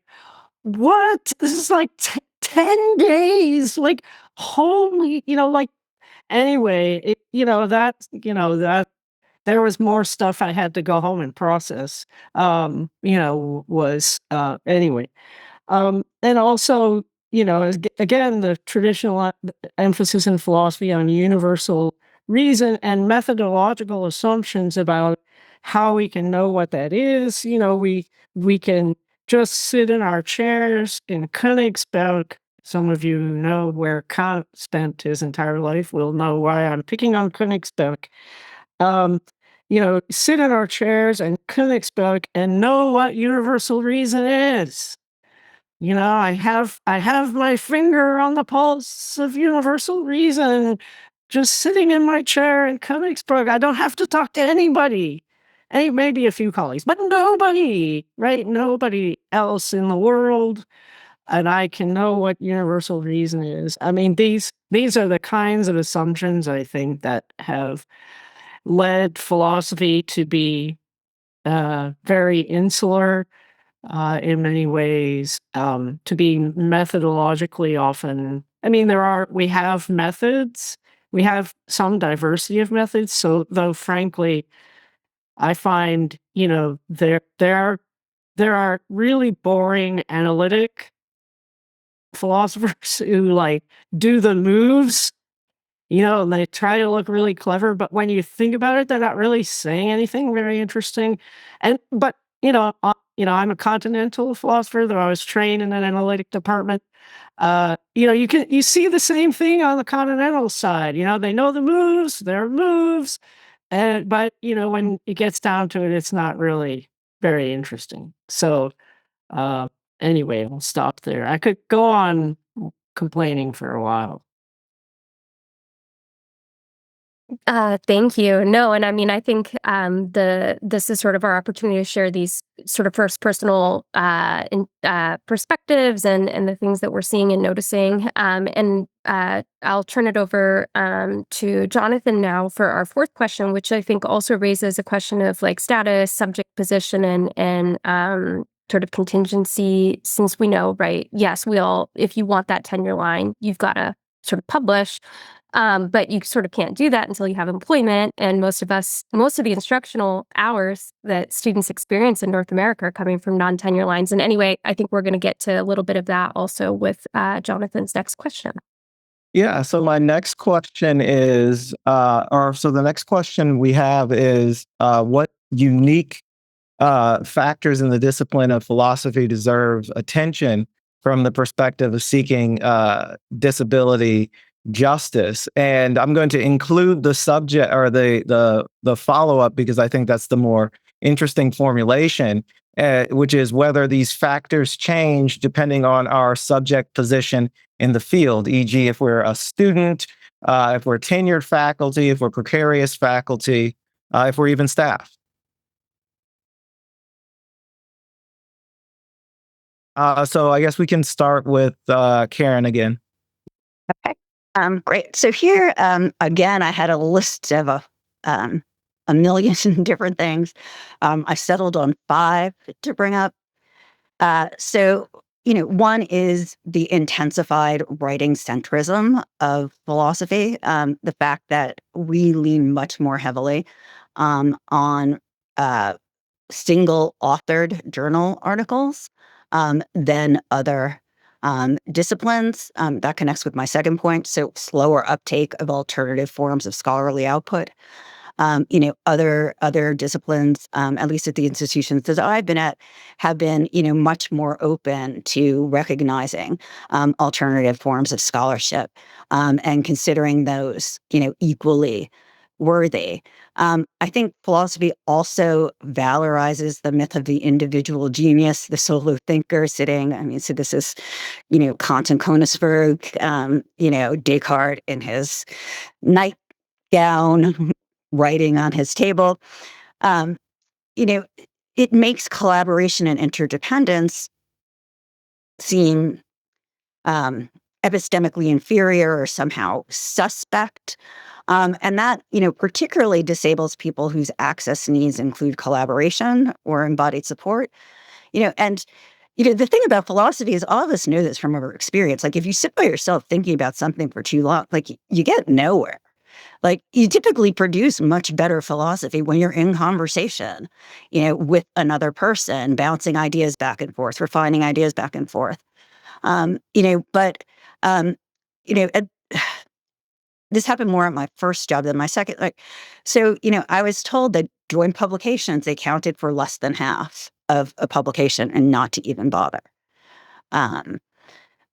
what? This is like 10 days, like, holy, like, anyway, that there was more stuff I had to go home and process. Anyway. And also, again, the traditional emphasis in philosophy on universal reason and methodological assumptions about how we can know what that is. We can just sit in our chairs in Königsberg. Some of you who know where Kant spent his entire life will know why I'm picking on Königsberg. Sit in our chairs in Königsberg and know what universal reason is. I have my finger on the pulse of universal reason, just sitting in my chair in Königsberg. I don't have to talk to anybody. Maybe a few colleagues, but nobody, right? Nobody else in the world. And I can know what universal reason is. I mean, these are the kinds of assumptions, I think, that have led philosophy to be very insular in many ways, to be methodologically often. I mean, we have methods, we have some diversity of methods. So, though, frankly, I find, there are really boring analytic philosophers who like do the moves, and they try to look really clever, but when you think about it, they're not really saying anything very interesting. But I'm a continental philosopher, though I was trained in an analytic department. You see the same thing on the continental side. They know the moves, their moves, but when it gets down to it, it's not really very interesting. So anyway, I'll stop there. I could go on complaining for a while. Thank you. No, and I mean, I think this is sort of our opportunity to share these sort of first personal perspectives and the things that we're seeing and noticing. And I'll turn it over to Johnathan now for our fourth question, which I think also raises a question of like status, subject position, and sort of contingency. Since we know, right? Yes, if you want that tenure line, you've got to sort of publish. But you sort of can't do that until you have employment. And most of the instructional hours that students experience in North America are coming from non-tenure lines. And anyway, I think we're going to get to a little bit of that also with Johnathan's next question. Yeah. So my next question is, the next question we have is, what unique factors in the discipline of philosophy deserve attention from the perspective of seeking disability justice? And I'm going to include the subject or the follow-up because I think that's the more interesting formulation, which is whether these factors change depending on our subject position in the field, e.g. if we're a student, if we're tenured faculty, if we're precarious faculty, if we're even staff. So I guess we can start with Karin again. Okay. Great. So here, again, I had a list of a million different things. I settled on 5 to bring up. So, one is the intensified writing centrism of philosophy. The fact that we lean much more heavily on single authored journal articles than other disciplines. That connects with my second point. So slower uptake of alternative forms of scholarly output. Other disciplines, at least at the institutions that I've been at, have been, much more open to recognizing alternative forms of scholarship and considering those, equally worthy. I think philosophy also valorizes the myth of the individual genius, the solo thinker sitting. So this is, Kant and Königsberg, Descartes in his nightgown, writing on his table. Um, it makes collaboration and interdependence seem epistemically inferior or somehow suspect. And that, particularly disables people whose access needs include collaboration or embodied support. And the thing about philosophy is all of us know this from our experience. Like if you sit by yourself thinking about something for too long, like you get nowhere. Like you typically produce much better philosophy when you're in conversation, with another person, bouncing ideas back and forth, refining ideas back and forth. But this happened more at my first job than my second. I was told that joint publications, they counted for less than half of a publication and not to even bother.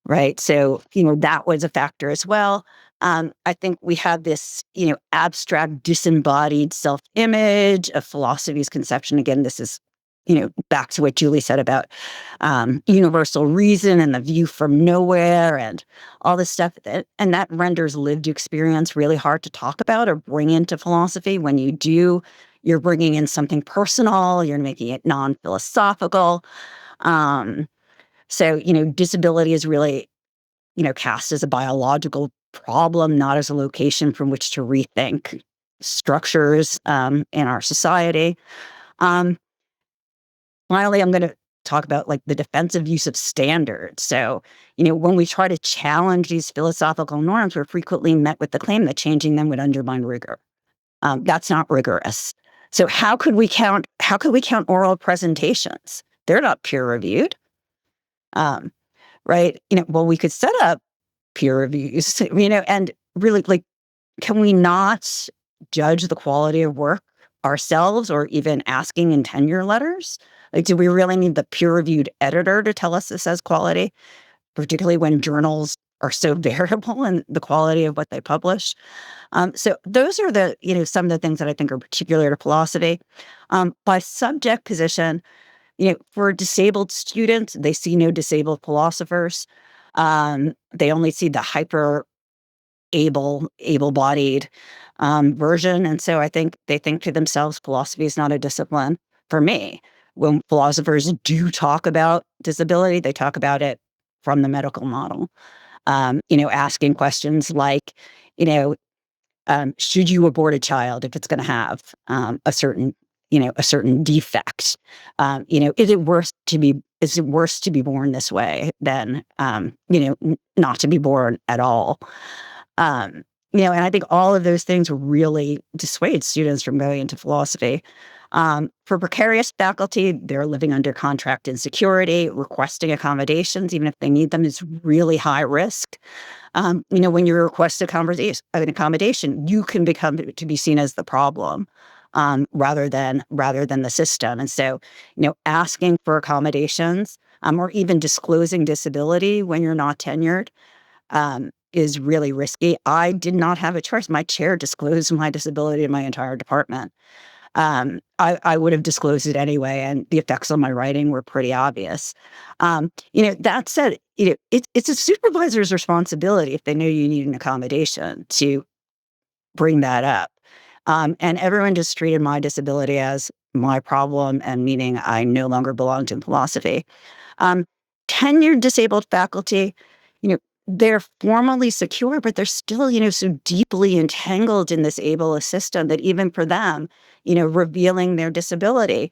Right. So, that was a factor as well. I think we have this, abstract, disembodied self-image of philosophy's conception. Again, this is, back to what Julie said about universal reason and the view from nowhere and all this stuff. And that renders lived experience really hard to talk about or bring into philosophy. When you do, you're bringing in something personal, you're making it non-philosophical. So, disability is really, cast as a biological problem, not as a location from which to rethink structures in our society. Finally, I'm going to talk about the defensive use of standards. So, when we try to challenge these philosophical norms, we're frequently met with the claim that changing them would undermine rigor. That's not rigorous. So how could we count oral presentations? They're not peer reviewed. Right? Well, we could set up peer reviews, and really, can we not judge the quality of work ourselves or even asking in tenure letters? Do we really need the peer-reviewed editor to tell us this has quality, particularly when journals are so variable in the quality of what they publish? So those are the, some of the things that I think are particular to philosophy. By subject position, for disabled students, they see no disabled philosophers. They only see the hyper able-bodied version. And so I think they think to themselves, philosophy is not a discipline for me. When philosophers do talk about disability, they talk about it from the medical model. Asking questions like, should you abort a child if it's going to have a certain defect? Is it worse to be born this way than not to be born at all? And I think all of those things really dissuade students from going into philosophy. For precarious faculty, they're living under contract insecurity, requesting accommodations, even if they need them, is really high risk. When you request an accommodation, you can become to be seen as the problem rather than the system. And so, asking for accommodations or even disclosing disability when you're not tenured is really risky. I did not have a choice. My chair disclosed my disability to my entire department. I would have disclosed it anyway, and the effects on my writing were pretty obvious. That said, it's a supervisor's responsibility if they know you need an accommodation to bring that up. And everyone just treated my disability as my problem and meaning I no longer belonged in philosophy. Tenured disabled faculty, they're formally secure, but they're still, so deeply entangled in this ableist system that even for them, revealing their disability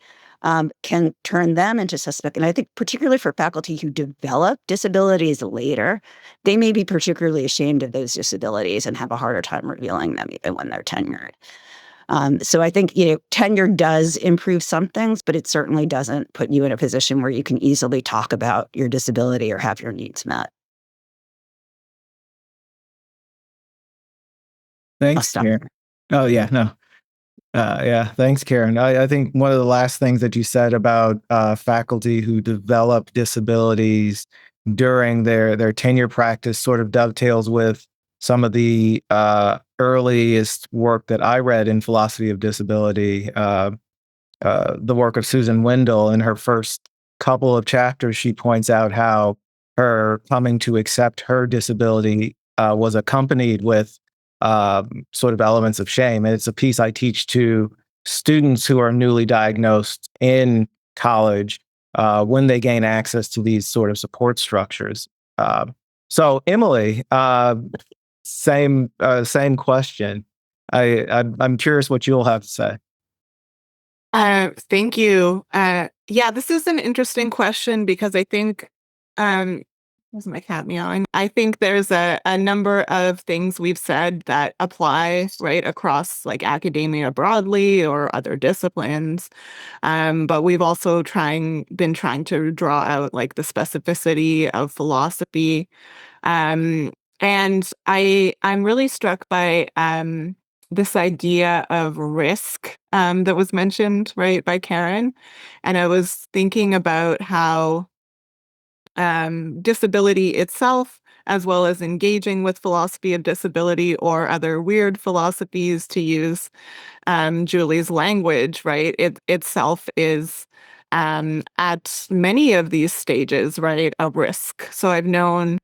can turn them into suspect. And I think particularly for faculty who develop disabilities later, they may be particularly ashamed of those disabilities and have a harder time revealing them even when they're tenured. So I think, tenure does improve some things, but it certainly doesn't put you in a position where you can easily talk about your disability or have your needs met. Thanks, Karin. Oh, yeah, no. Yeah, thanks, Karin. I think one of the last things that you said about faculty who develop disabilities during their tenure practice sort of dovetails with some of the earliest work that I read in philosophy of disability. The work of Susan Wendell. In her first couple of chapters, she points out how her coming to accept her disability was accompanied with sort of elements of shame. And it's a piece I teach to students who are newly diagnosed in college when they gain access to these sort of support structures. So, Emily, same question. I'm curious what you'll have to say. Thank you. Yeah, this is an interesting question because I think, where's my cat meowing? I think there's a number of things we've said that apply right across like academia broadly or other disciplines. But we've also been trying to draw out like the specificity of philosophy. And I'm really struck by this idea of risk that was mentioned, right, by Karin. And I was thinking about how disability itself, as well as engaging with philosophy of disability or other weird philosophies, to use Julie's language, right? It itself is at many of these stages, right, a risk. So I've known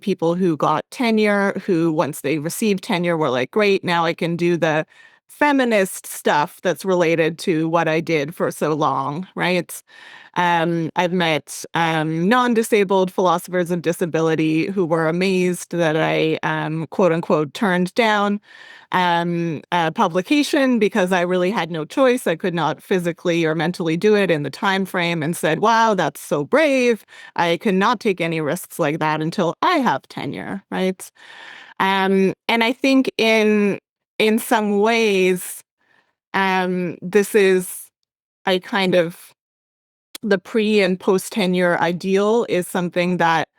people who got tenure, who once they received tenure were like, great, now I can do the feminist stuff that's related to what I did for so long, right? I've met non-disabled philosophers of disability who were amazed that I, quote unquote, turned down a publication because I really had no choice. I could not physically or mentally do it in the time frame, and said, wow, that's so brave. I cannot take any risks like that until I have tenure, right? And I think in some ways, this is a kind of the pre and post tenure ideal is something that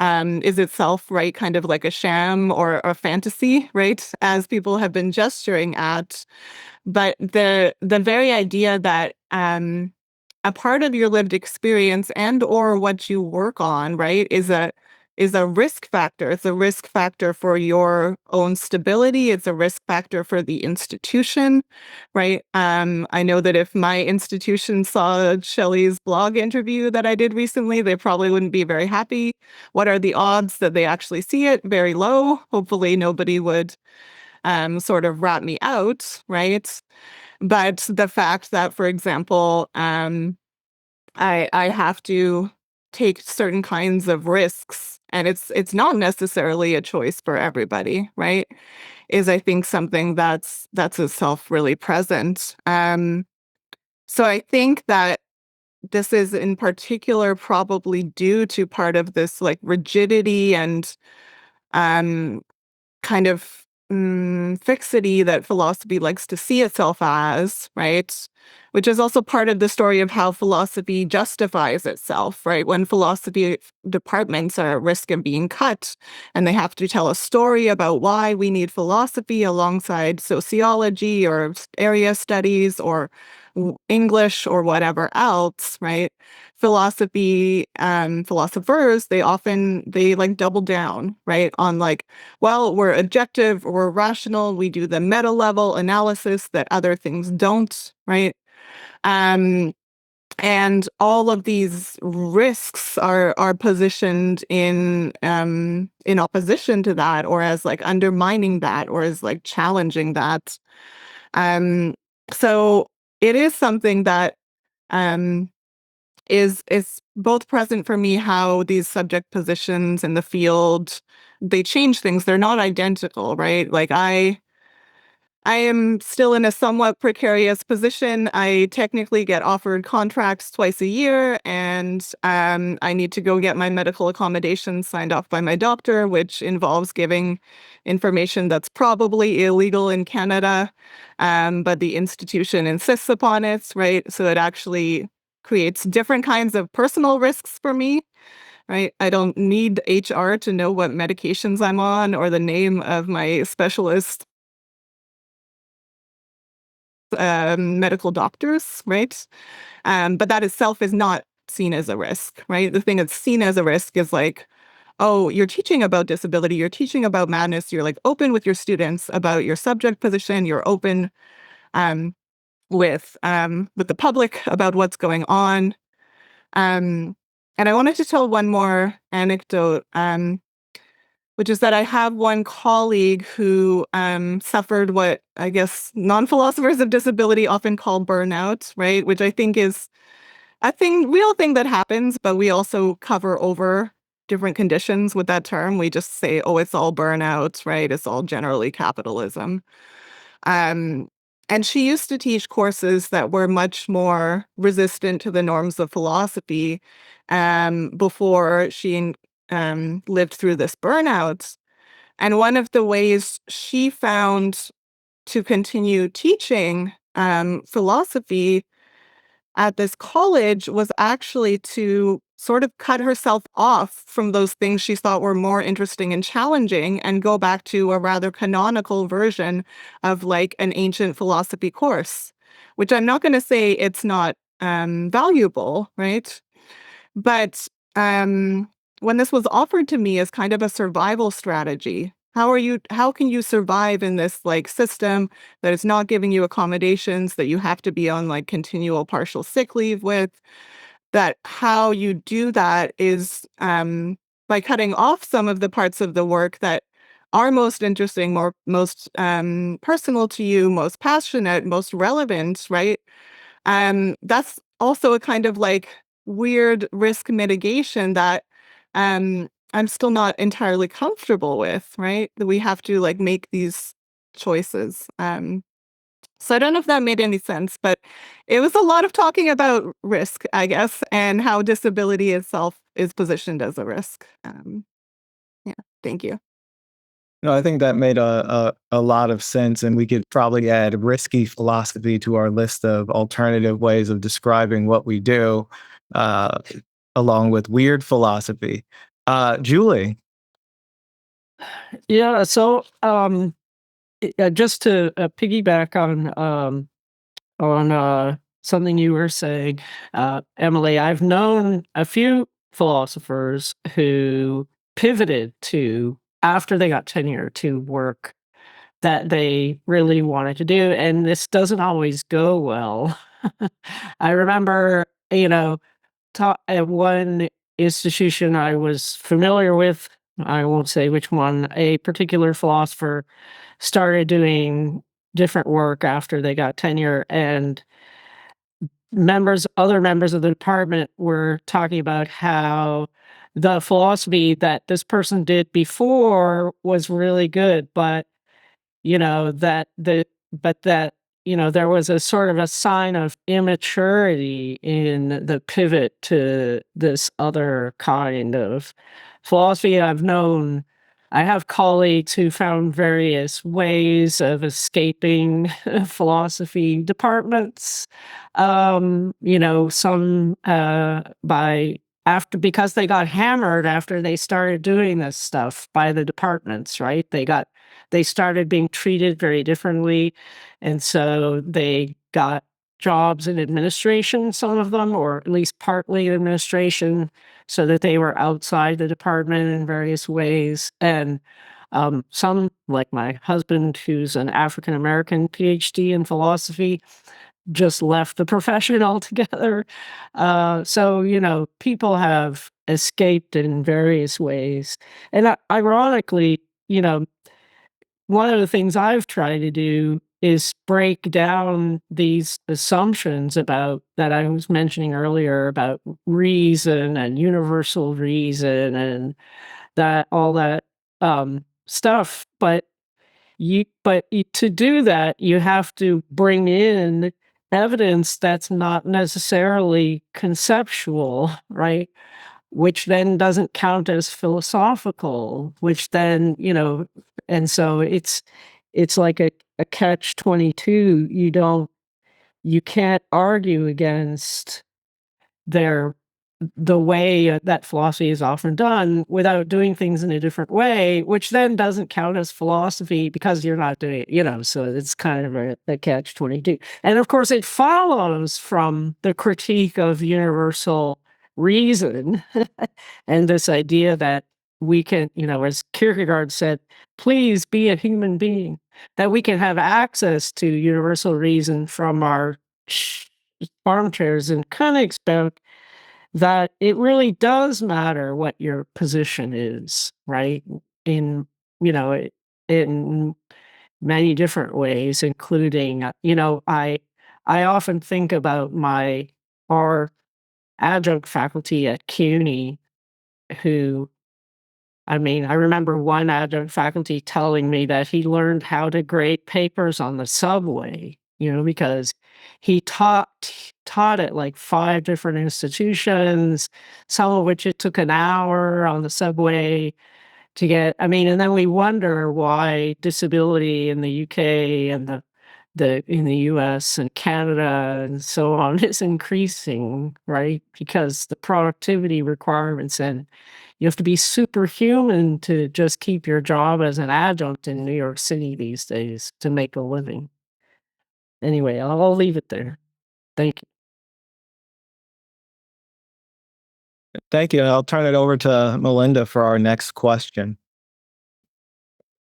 is itself, right, kind of like a sham or a fantasy, right, as people have been gesturing at. But the very idea that a part of your lived experience and or what you work on, right, is a risk factor. It's a risk factor for your own stability. It's a risk factor for the institution, right? I know that if my institution saw Shelley's blog interview that I did recently, they probably wouldn't be very happy. What are the odds that they actually see it? Very low. Hopefully nobody would sort of rat me out, right? But the fact that, for example, I have to take certain kinds of risks, and it's not necessarily a choice for everybody, right? Is I think something that's itself really present. So I think that this is in particular probably due to part of this like rigidity and um, kind of fixity that philosophy likes to see itself as, right? Which is also part of the story of how philosophy justifies itself, right? When philosophy departments are at risk of being cut and they have to tell a story about why we need philosophy alongside sociology or area studies or English or whatever else, right? Philosophers, they like double down, right? On like, well, we're objective, we're rational, we do the meta level analysis that other things don't, right? And all of these risks are positioned in opposition to that, or as like undermining that, or as like challenging that. Um, so it is something that um, is both present for me, how these subject positions in the field, they change things. They're not identical, right? Like I am still in a somewhat precarious position. I technically get offered contracts twice a year, and I need to go get my medical accommodations signed off by my doctor, which involves giving information that's probably illegal in Canada, but the institution insists upon it, right? So it actually creates different kinds of personal risks for me. Right. I don't need HR to know what medications I'm on or the name of my specialist medical doctors, right? But that itself is not seen as a risk, right? The thing that's seen as a risk is like, oh, you're teaching about disability, you're teaching about madness, you're like open with your students about your subject position, you're open with the public about what's going on. And I wanted to tell one more anecdote, which is that I have one colleague who suffered what I guess non-philosophers of disability often call burnout, right? Which I think is a real thing that happens, but we also cover over different conditions with that term. We just say, oh, it's all burnout, right? It's all generally capitalism. Um, and she used to teach courses that were much more resistant to the norms of philosophy before she lived through this burnout. And one of the ways she found to continue teaching philosophy at this college was actually to sort of cut herself off from those things she thought were more interesting and challenging and go back to a rather canonical version of like an ancient philosophy course, which I'm not going to say it's not valuable, right? But when this was offered to me as kind of a survival strategy, how can you survive in this like system that is not giving you accommodations, that you have to be on like continual partial sick leave with, that how you do that is by cutting off some of the parts of the work that are most interesting, most personal to you, most passionate, most relevant, right? That's also a kind of like weird risk mitigation that I'm still not entirely comfortable with, right? That we have to like make these choices. So I don't know if that made any sense, but it was a lot of talking about risk, I guess, and how disability itself is positioned as a risk. Yeah, thank you. No, I think that made a lot of sense, and we could probably add risky philosophy to our list of alternative ways of describing what we do, along with weird philosophy. Julie. Yeah, so just to piggyback on something you were saying, Emily, I've known a few philosophers who pivoted to after they got tenure to work that they really wanted to do, and this doesn't always go well. I remember, at one institution I was familiar with, I won't say which one, a particular philosopher started doing different work after they got tenure, and other members of the department were talking about how the philosophy that this person did before was really good, but that there was a sort of a sign of immaturity in the pivot to this other kind of philosophy. I have colleagues who found various ways of escaping philosophy departments. Some because they got hammered after they started doing this stuff by the departments, right? They started being treated very differently, and so they got jobs in administration, some of them, or at least partly administration, so that they were outside the department in various ways. And some, like my husband, who's an African American PhD in philosophy, just left the profession altogether. So people have escaped in various ways. And ironically, one of the things I've tried to do is break down these assumptions about that I was mentioning earlier about reason and universal reason and all that stuff. But to do that, you have to bring in evidence that's not necessarily conceptual, right? Which then doesn't count as philosophical, which then, and so it's like a catch-22. You can't argue against their the way that philosophy is often done without doing things in a different way, which then doesn't count as philosophy because you're not doing it, so it's kind of a catch-22. And of course, it follows from the critique of universal reason and this idea that we can, as Kierkegaard said, please be a human being, that we can have access to universal reason from our armchairs and Koenig's book, that it really does matter what your position is, right? In, in many different ways, including, I often think about our adjunct faculty at CUNY who, I remember one adjunct faculty telling me that he learned how to grade papers on the subway, because he taught at like 5 different institutions, some of which it took an hour on the subway to get. And then we wonder why disability in the UK and in the US and Canada and so on is increasing, right? Because the productivity requirements, and you have to be superhuman to just keep your job as an adjunct in New York City these days to make a living. Anyway, I'll leave it there. Thank you. Thank you. I'll turn it over to Melinda for our next question.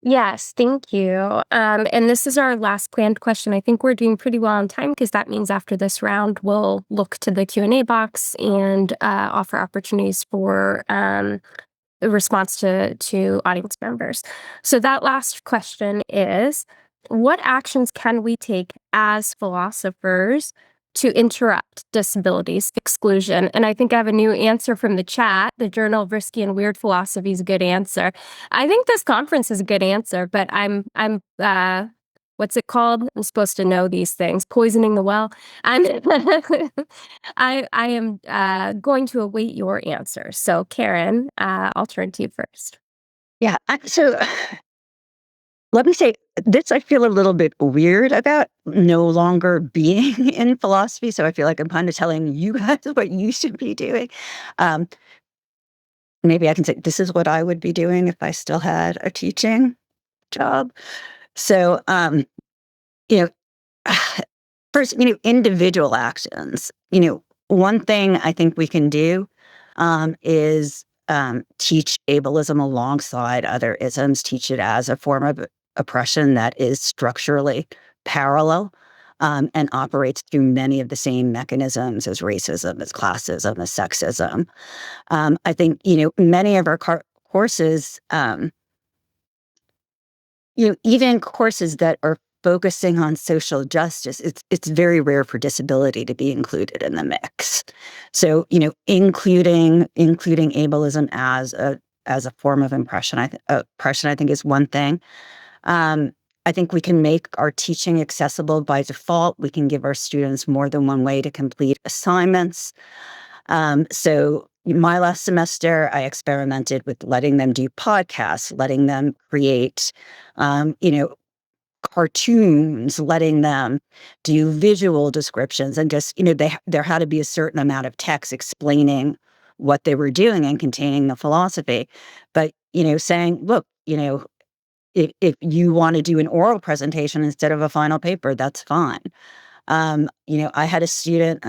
Yes, thank you. And this is our last planned question. I think we're doing pretty well on time because that means after this round, we'll look to the Q&A box and offer opportunities for a response to audience members. So that last question is, what actions can we take as philosophers to interrupt disabilities exclusion? And I think I have a new answer from the chat. The Journal of Risky and Weird Philosophy is a good answer. I think this conference is a good answer, but I'm what's it called? I'm supposed to know these things. Poisoning the well. I am going to await your answer. So Karin, I'll turn to you first. Yeah. So let me say this, I feel a little bit weird about no longer being in philosophy. So I feel like I'm kind of telling you guys what you should be doing. Maybe I can say this is what I would be doing if I still had a teaching job. So, first, individual actions. One thing I think we can do is teach ableism alongside other isms, teach it as a form of oppression that is structurally parallel and operates through many of the same mechanisms as racism, as classism, as sexism. I think, many of our courses, even courses that are focusing on social justice, it's very rare for disability to be included in the mix. So, including ableism as a form of oppression, I think is one thing. I think we can make our teaching accessible by default. We can give our students more than one way to complete assignments. So my last semester, I experimented with letting them do podcasts, letting them create, cartoons, letting them do visual descriptions, and just, there had to be a certain amount of text explaining what they were doing and containing the philosophy. But, saying, look, if you want to do an oral presentation instead of a final paper, that's fine. I had a student,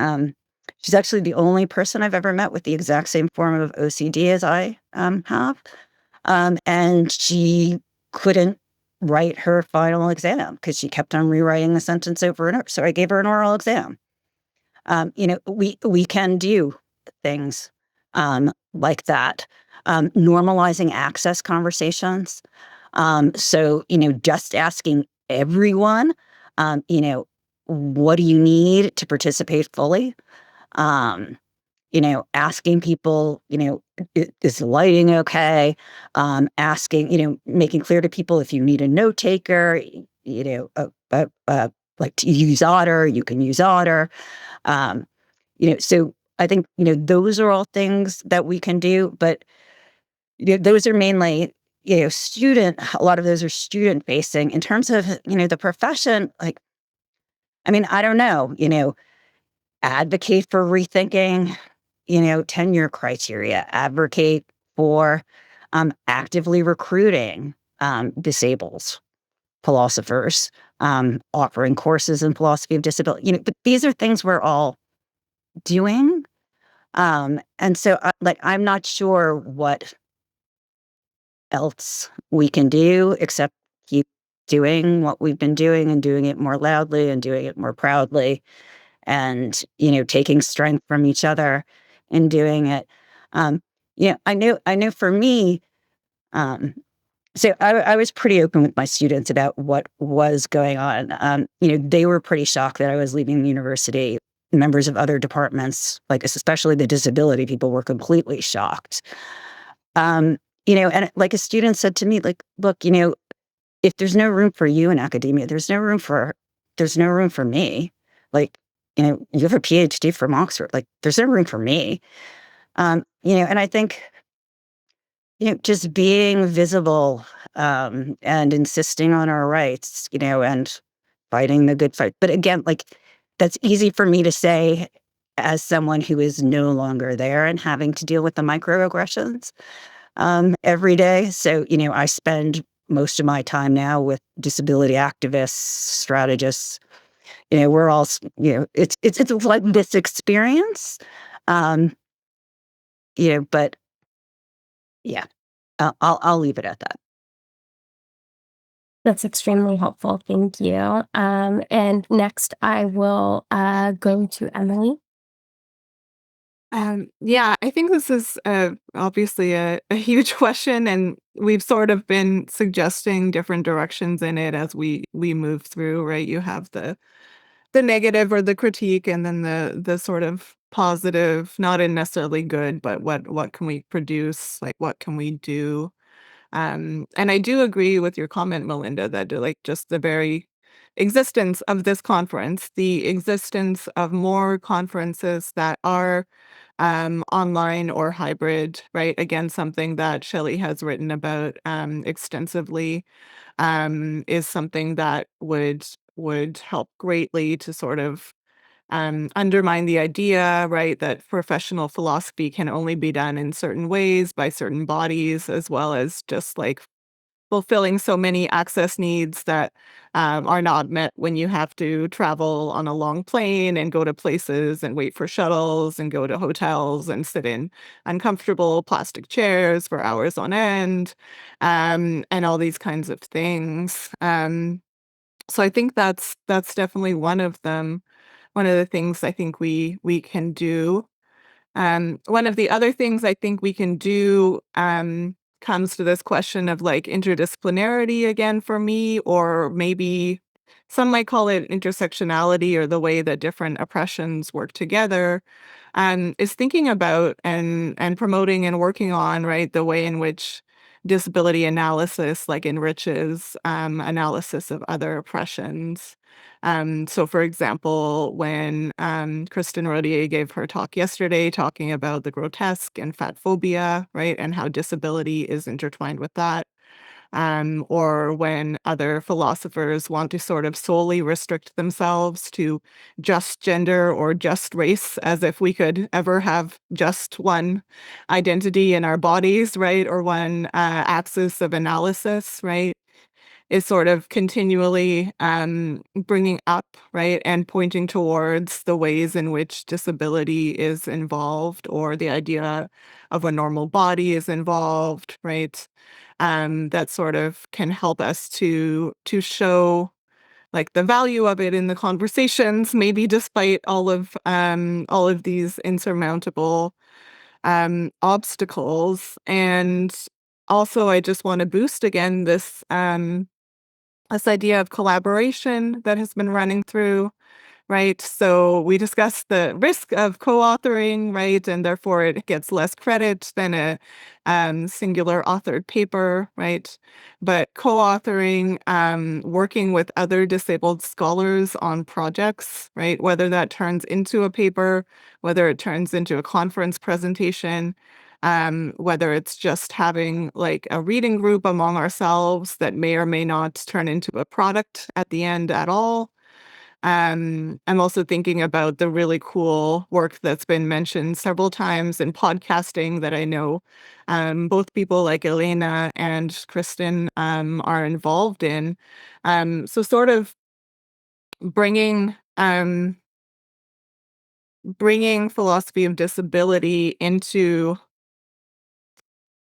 she's actually the only person I've ever met with the exact same form of OCD as I have. And she couldn't write her final exam because she kept on rewriting the sentence over and over. So I gave her an oral exam. We can do things like that. Normalizing access conversations. So, just asking everyone, what do you need to participate fully? Asking people, is the lighting okay? Asking, making clear to people if you need a note taker, like to use Otter, you can use Otter. So I think, those are all things that we can do, but those are mainly, a lot of those are student facing. In terms of, the profession, like, I don't know, advocate for rethinking tenure criteria, advocate for actively recruiting disabled philosophers, offering courses in philosophy of disability. But these are things we're all doing. And so I'm not sure what else we can do except keep doing what we've been doing and doing it more loudly and doing it more proudly and, taking strength from each other and doing it. I know for me, so I was pretty open with my students about what was going on. They were pretty shocked that I was leaving the university. Members of other departments, like especially the disability people, were completely shocked. And like a student said to me, like, look, if there's no room for you in academia, there's no room for me. Like, you have a PhD from Oxford, like there's no room for me. And I think, just being visible and insisting on our rights, and fighting the good fight. But again, like that's easy for me to say as someone who is no longer there and having to deal with the microaggressions every day. So, I spend most of my time now with disability activists, strategists. We're all, it's like this experience. But yeah, I'll leave it at that. That's extremely helpful. Thank you. And next I will go to Emily. Yeah, I think this is obviously a huge question, and we've sort of been suggesting different directions in it as we move through, right? You have the negative or the critique, and then the sort of positive, not in necessarily good, but what can we produce? Like, what can we do? And I do agree with your comment, Melinda, that like just the very existence of this conference, the existence of more conferences that are online or hybrid, right? Again, something that Shelley has written about extensively, is something that would help greatly to sort of undermine the idea, right, that professional philosophy can only be done in certain ways by certain bodies, as well as just like fulfilling so many access needs that are not met when you have to travel on a long plane and go to places and wait for shuttles and go to hotels and sit in uncomfortable plastic chairs for hours on end, and all these kinds of things. So I think that's definitely one of them. One of the things I think we can do. One of the other things I think we can do comes to this question of like interdisciplinarity again for me, or maybe some might call it intersectionality or the way that different oppressions work together, is thinking about and promoting and working on, right, the way in which disability analysis like enriches analysis of other oppressions. So for example, when Kristen Rodier gave her talk yesterday talking about the grotesque and fat phobia, right, and how disability is intertwined with that, or when other philosophers want to sort of solely restrict themselves to just gender or just race, as if we could ever have just one identity in our bodies, right, or one axis of analysis, right, is sort of continually bringing up, right, and pointing towards the ways in which disability is involved, or the idea of a normal body is involved, right, that sort of can help us to show like the value of it in the conversations, maybe despite all of these insurmountable obstacles. And also, I just want to boost again this idea of collaboration that has been running through, right? So we discussed the risk of co-authoring, right? And therefore it gets less credit than a singular authored paper, right? But co-authoring, working with other disabled scholars on projects, right? Whether that turns into a paper, whether it turns into a conference presentation, whether it's just having like a reading group among ourselves that may or may not turn into a product at the end at all. I'm also thinking about the really cool work that's been mentioned several times in podcasting that I know both people like Elena and Kristen are involved in. So sort of bringing philosophy of disability into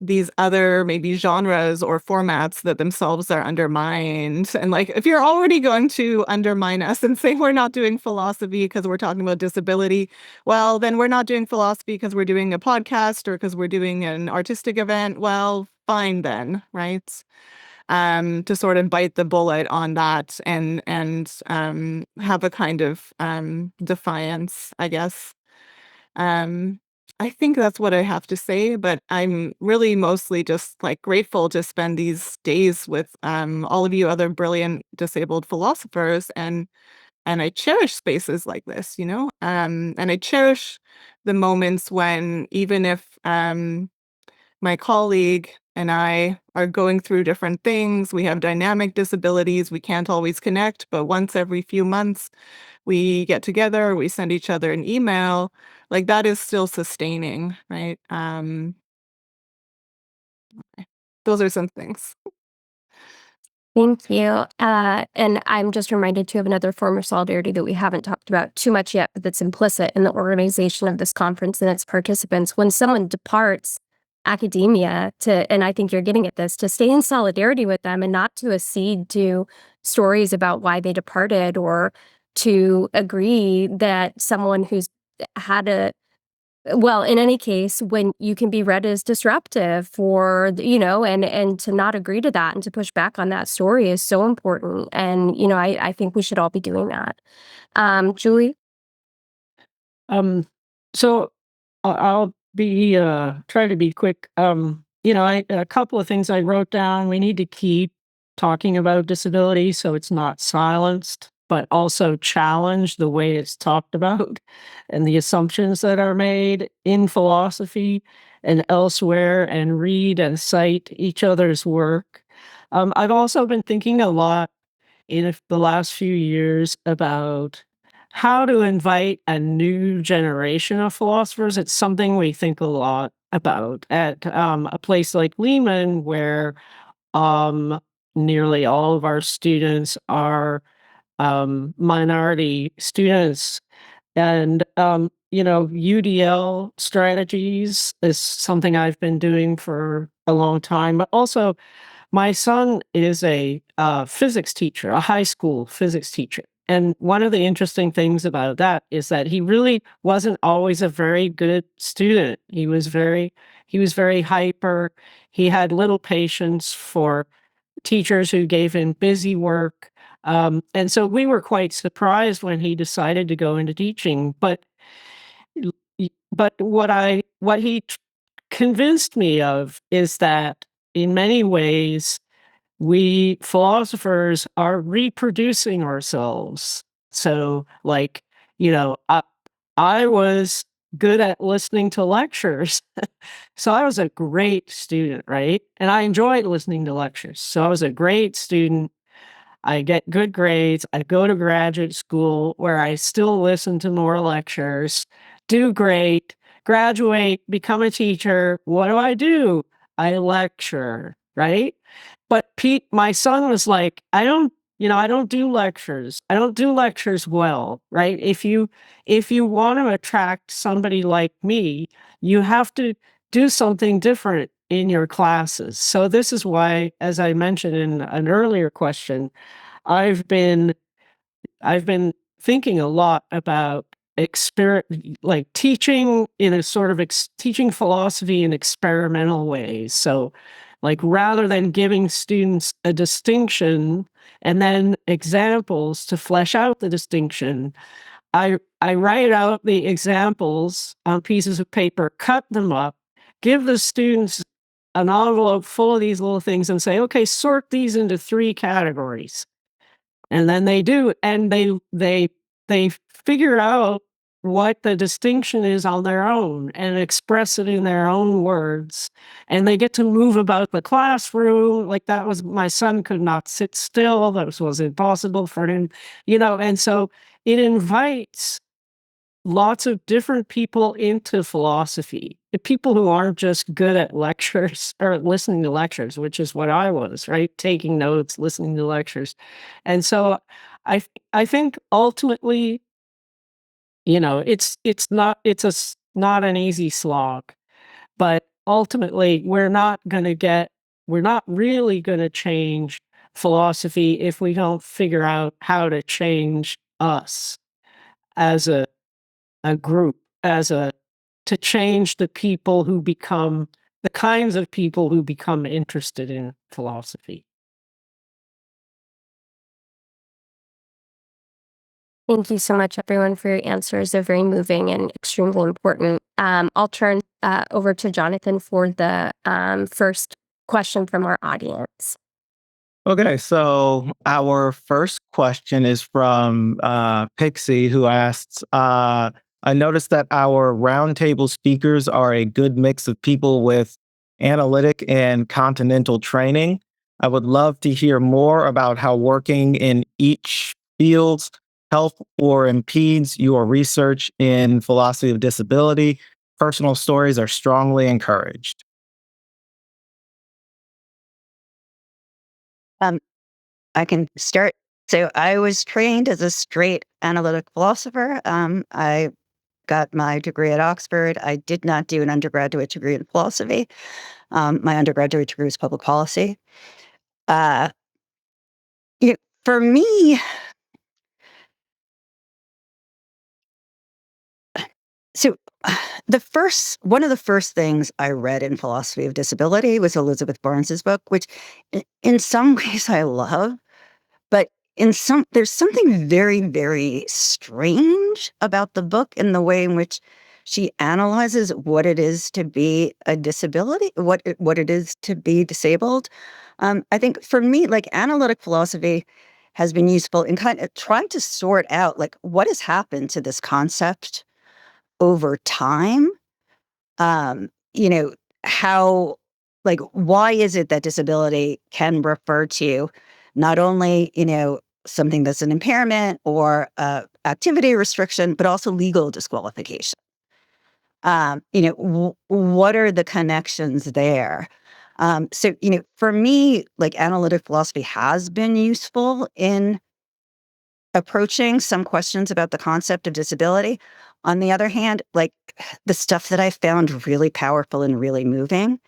these other maybe genres or formats that themselves are undermined. And like, if you're already going to undermine us and say we're not doing philosophy because we're talking about disability, well, then we're not doing philosophy because we're doing a podcast or because we're doing an artistic event. Well, fine then, right? To sort of bite the bullet on that and have a kind of defiance, I guess. I think that's what I have to say, but I'm really mostly just like grateful to spend these days with all of you other brilliant disabled philosophers, and I cherish spaces like this, you know, and I cherish the moments when even if my colleague and I are going through different things, we have dynamic disabilities, we can't always connect, but once every few months we get together, we send each other an email, like that is still sustaining, right? Those are some things. Thank you. And I'm just reminded too of another form of solidarity that we haven't talked about too much yet, but that's implicit in the organization of this conference and its participants. When someone departs academia and I think you're getting at this, to stay in solidarity with them and not to accede to stories about why they departed, or to agree that someone who's had well, in any case, when you can be read as disruptive for, and to not agree to that and to push back on that story is so important. And, I think we should all be doing that. Julie? So I'll be try to be quick. A couple of things I wrote down. We need to keep talking about disability so it's not silenced, but also challenge the way it's talked about and the assumptions that are made in philosophy and elsewhere, and read and cite each other's work. I've also been thinking a lot in the last few years about how to invite a new generation of philosophers. It's something we think a lot about at a place like Lehman, where nearly all of our students are minority students. And, UDL strategies is something I've been doing for a long time. But also, my son is a physics teacher, a high school physics teacher. And one of the interesting things about that is that he really wasn't always a very good student. He was very hyper. He had little patience for teachers who gave him busy work. And so we were quite surprised when he decided to go into teaching. But what he convinced me of is that in many ways, we philosophers are reproducing ourselves. So, like, I was good at listening to lectures. So I was a great student, right? And I enjoyed listening to lectures. So I was a great student. I get good grades. I go to graduate school where I still listen to more lectures, do great, graduate, become a teacher. What do? I lecture, right? But Pete, my son was like, I don't do lectures. I don't do lectures well, right? If you want to attract somebody like me, you have to do something different in your classes. So this is why, as I mentioned in an earlier question, I've been thinking a lot about teaching in a sort of teaching philosophy in experimental ways. So, like, rather than giving students a distinction and then examples to flesh out the distinction, I write out the examples on pieces of paper, cut them up, give the students an envelope full of these little things and say, okay, sort these into 3 categories. And then they do, and they figure out what the distinction is on their own and express it in their own words. And they get to move about the classroom. Like, my son could not sit still. That was impossible for him, and so it invites lots of different people into philosophy. The people who aren't just good at lectures or listening to lectures, which is what I was, right? Taking notes, listening to lectures. And so I think ultimately, it's not an easy slog, but ultimately we're not really going to change philosophy if we don't figure out how to change us as a group, to change the kinds of people who become interested in philosophy. Thank you so much, everyone, for your answers. They're very moving and extremely important. I'll turn over to Johnathan for the first question from our audience. Okay, so our first question is from Pixie, who asks, I noticed that our roundtable speakers are a good mix of people with analytic and continental training. I would love to hear more about how working in each fields help or impedes your research in philosophy of disability. Personal stories are strongly encouraged. I can start. So I was trained as a straight analytic philosopher. I got my degree at Oxford. I did not do an undergraduate degree in philosophy. My undergraduate degree was public policy. Uh, for me, so one of the first things I read in philosophy of disability was Elizabeth Barnes's book, which in some ways I love, but there's something very, very strange about the book in the way in which she analyzes what it is to be a disability, what it is to be disabled. I think for me, like analytic philosophy has been useful in kind of trying to sort out like what has happened to this concept over time. um, you know, how, like, why is it that disability can refer to not only, something that's an impairment or activity restriction, but also legal disqualification? What are the connections there? So, for me, like analytic philosophy has been useful in approaching some questions about the concept of disability. On the other hand, like the stuff that I found really powerful and really moving,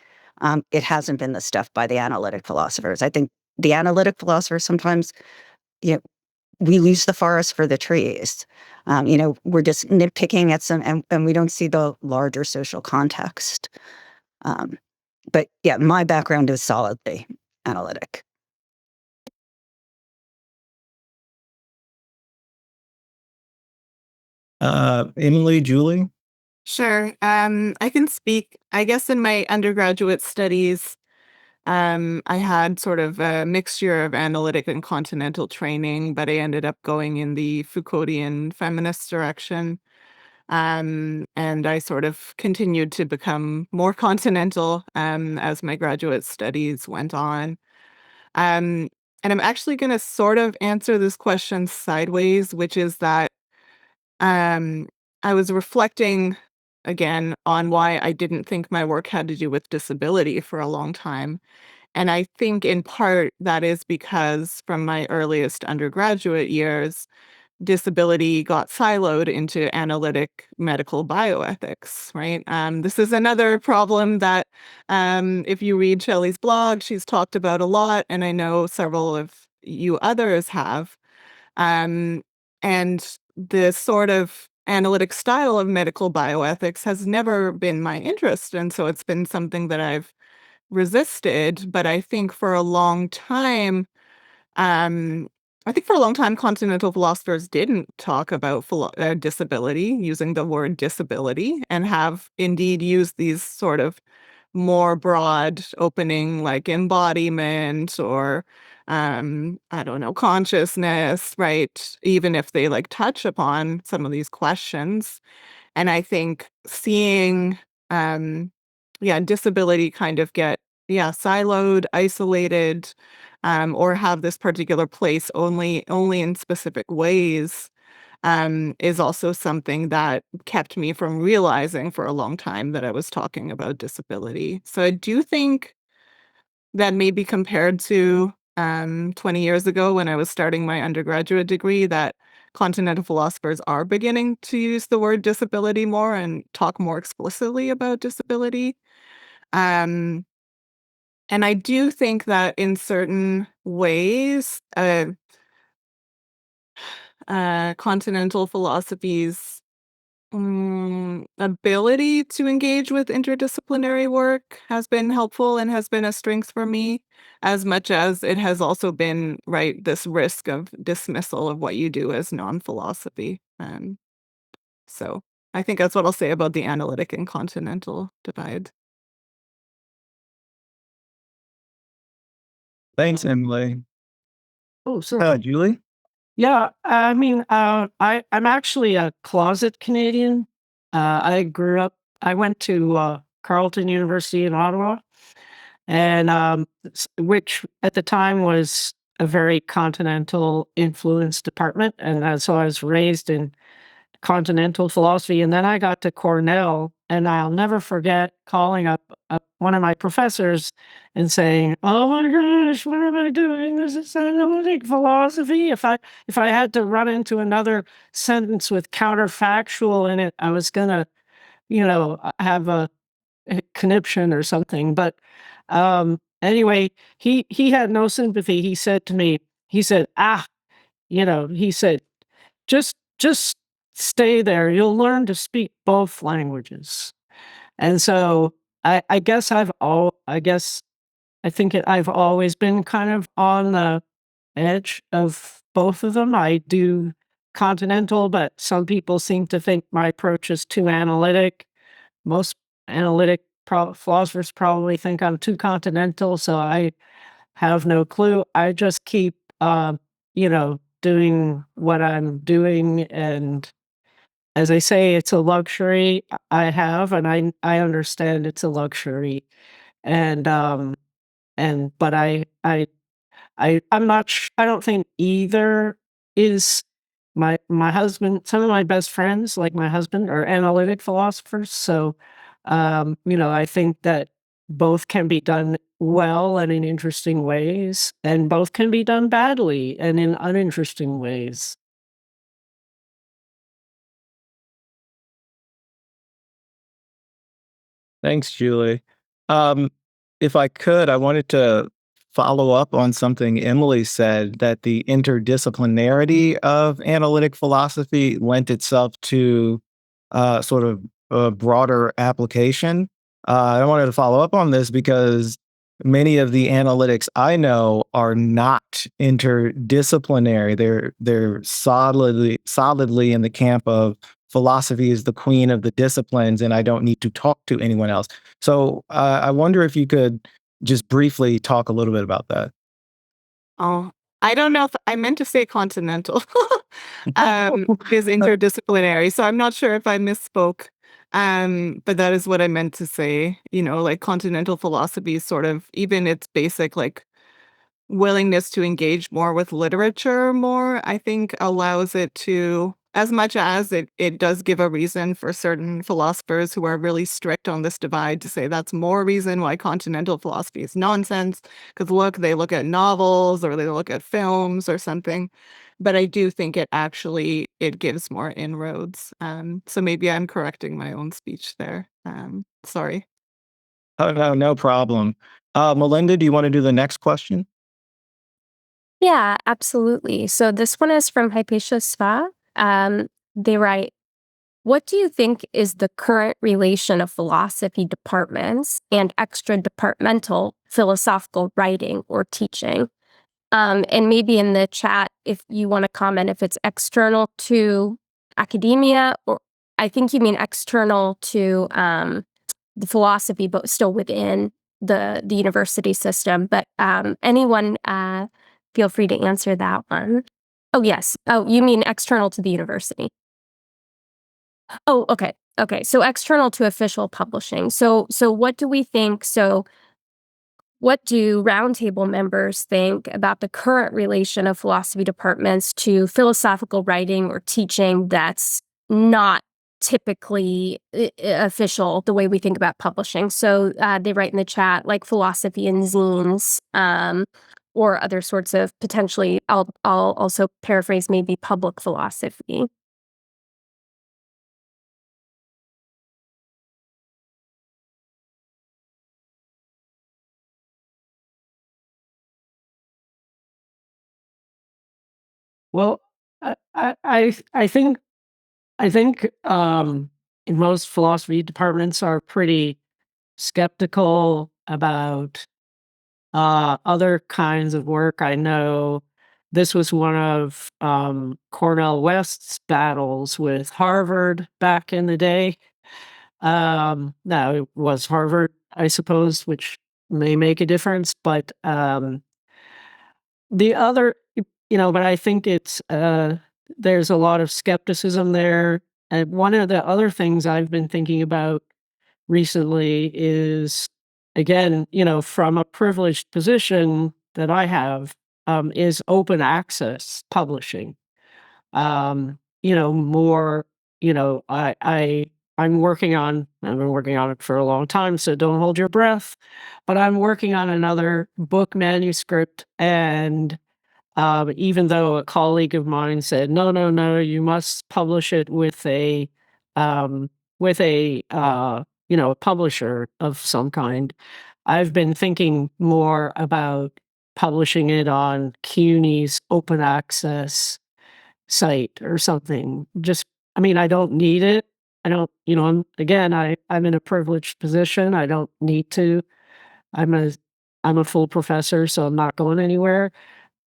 it hasn't been the stuff by the analytic philosophers. I think the analytic philosophers sometimes, you know, we lose the forest for the trees. We're just nitpicking at and we don't see the larger social context. But yeah, my background is solidly analytic. Emily, Julie? Sure. I can speak. I guess in my undergraduate studies, I had sort of a mixture of analytic and continental training, but I ended up going in the Foucauldian feminist direction. And I sort of continued to become more continental as my graduate studies went on. Um, and I'm actually going to sort of answer this question sideways, which is that um, I was reflecting again on why I didn't think my work had to do with disability for a long time. And I think in part that is because from my earliest undergraduate years, disability got siloed into analytic medical bioethics, right? This is another problem that if you read Shelley's blog, she's talked about a lot, and I know several of you others have. Um, and the sort of analytic style of medical bioethics has never been my interest. And so it's been something that I've resisted. But um, I think for a long time, continental philosophers didn't talk about disability, using the word disability, and have indeed used these sort of more broad opening like embodiment or I don't know, consciousness, right? Even if they like touch upon some of these questions. And I think seeing um disability kind of get siloed, isolated, or have this particular place only in specific ways is also something that kept me from realizing for a long time that I was talking about disability. So I do think that maybe compared to 20 years ago when I was starting my undergraduate degree, that continental philosophers are beginning to use the word disability more and talk more explicitly about disability. Um, and I do think that in certain ways, continental philosophy's ability to engage with interdisciplinary work has been helpful and has been a strength for me, as much as it has also been, right, this risk of dismissal of what you do as non-philosophy. So I think that's what I'll say about the analytic and continental divide. Thanks, Emily. Oh, so Julie? yeah, I mean, I'm actually a closet Canadian. I went to Carleton University in Ottawa, and which at the time was a very continental influenced department, and so I was raised in continental philosophy. And then I got to Cornell, and I'll never forget calling up one of my professors and saying, "Oh my gosh, what am I doing? This is analytic philosophy." If I had to run into another sentence with counterfactual in it, I was gonna, have a conniption or something. But anyway, he had no sympathy. He said to me, he said, he said, just stay there. You'll learn to speak both languages. And so I guess I've always been kind of on the edge of both of them. I do continental, but some people seem to think my approach is too analytic. Most analytic philosophers probably think I'm too continental, so I have no clue. I just keep, doing what I'm doing, and as I say, it's a luxury I have, and I understand it's a luxury, and but I'm not. I don't think either is my husband. Some of my best friends, like my husband, are analytic philosophers. So, I think that both can be done well and in interesting ways, and both can be done badly and in uninteresting ways. Thanks, Julie. Um, if I could, I wanted to follow up on something Emily said, that the interdisciplinarity of analytic philosophy lent itself to sort of a broader application. I wanted to follow up on this because many of the analytics I know are not interdisciplinary. They're solidly in the camp of philosophy is the queen of the disciplines, and I don't need to talk to anyone else. So I wonder if you could just briefly talk a little bit about that. Oh, I don't know if I meant to say continental, is interdisciplinary. So I'm not sure if I misspoke. But that is what I meant to say. Like continental philosophy is sort of even its basic like willingness to engage more with literature more, I think allows it to, as much as it does give a reason for certain philosophers who are really strict on this divide to say that's more reason why continental philosophy is nonsense, because look, they look at novels or they look at films or something. But I do think it gives more inroads. So maybe I'm correcting my own speech there. Sorry. Oh, no, no problem. Melinda, do you want to do the next question? Yeah, absolutely. So this one is from Hypatia Sva. They write, what do you think is the current relation of philosophy departments and extra-departmental philosophical writing or teaching? And maybe in the chat, if you want to comment if it's external to academia, or I think you mean external to the philosophy, but still within the university system. But anyone feel free to answer that one. Oh, yes. Oh, you mean external to the university. Oh, okay. Okay. So external to official publishing. So what do we think? So what do Roundtable members think about the current relation of philosophy departments to philosophical writing or teaching that's not typically official the way we think about publishing? So they write in the chat like philosophy and zines, or other sorts of potentially, I'll also paraphrase, maybe public philosophy. Well, I think in most philosophy departments are pretty skeptical about other kinds of work. I know this was one of Cornell West's battles with Harvard back in the day. Now it was Harvard, I suppose, which may make a difference, but the other, but I think it's there's a lot of skepticism there. And one of the other things I've been thinking about recently is, again, from a privileged position that I have, is open access publishing. More, I've been working on it for a long time, so don't hold your breath, but I'm working on another book manuscript, and even though a colleague of mine said, no, no, no, you must publish it with a a publisher of some kind. I've been thinking more about publishing it on CUNY's open access site or something. I don't need it. I don't, I'm in a privileged position. I don't need to. I'm a full professor, so I'm not going anywhere.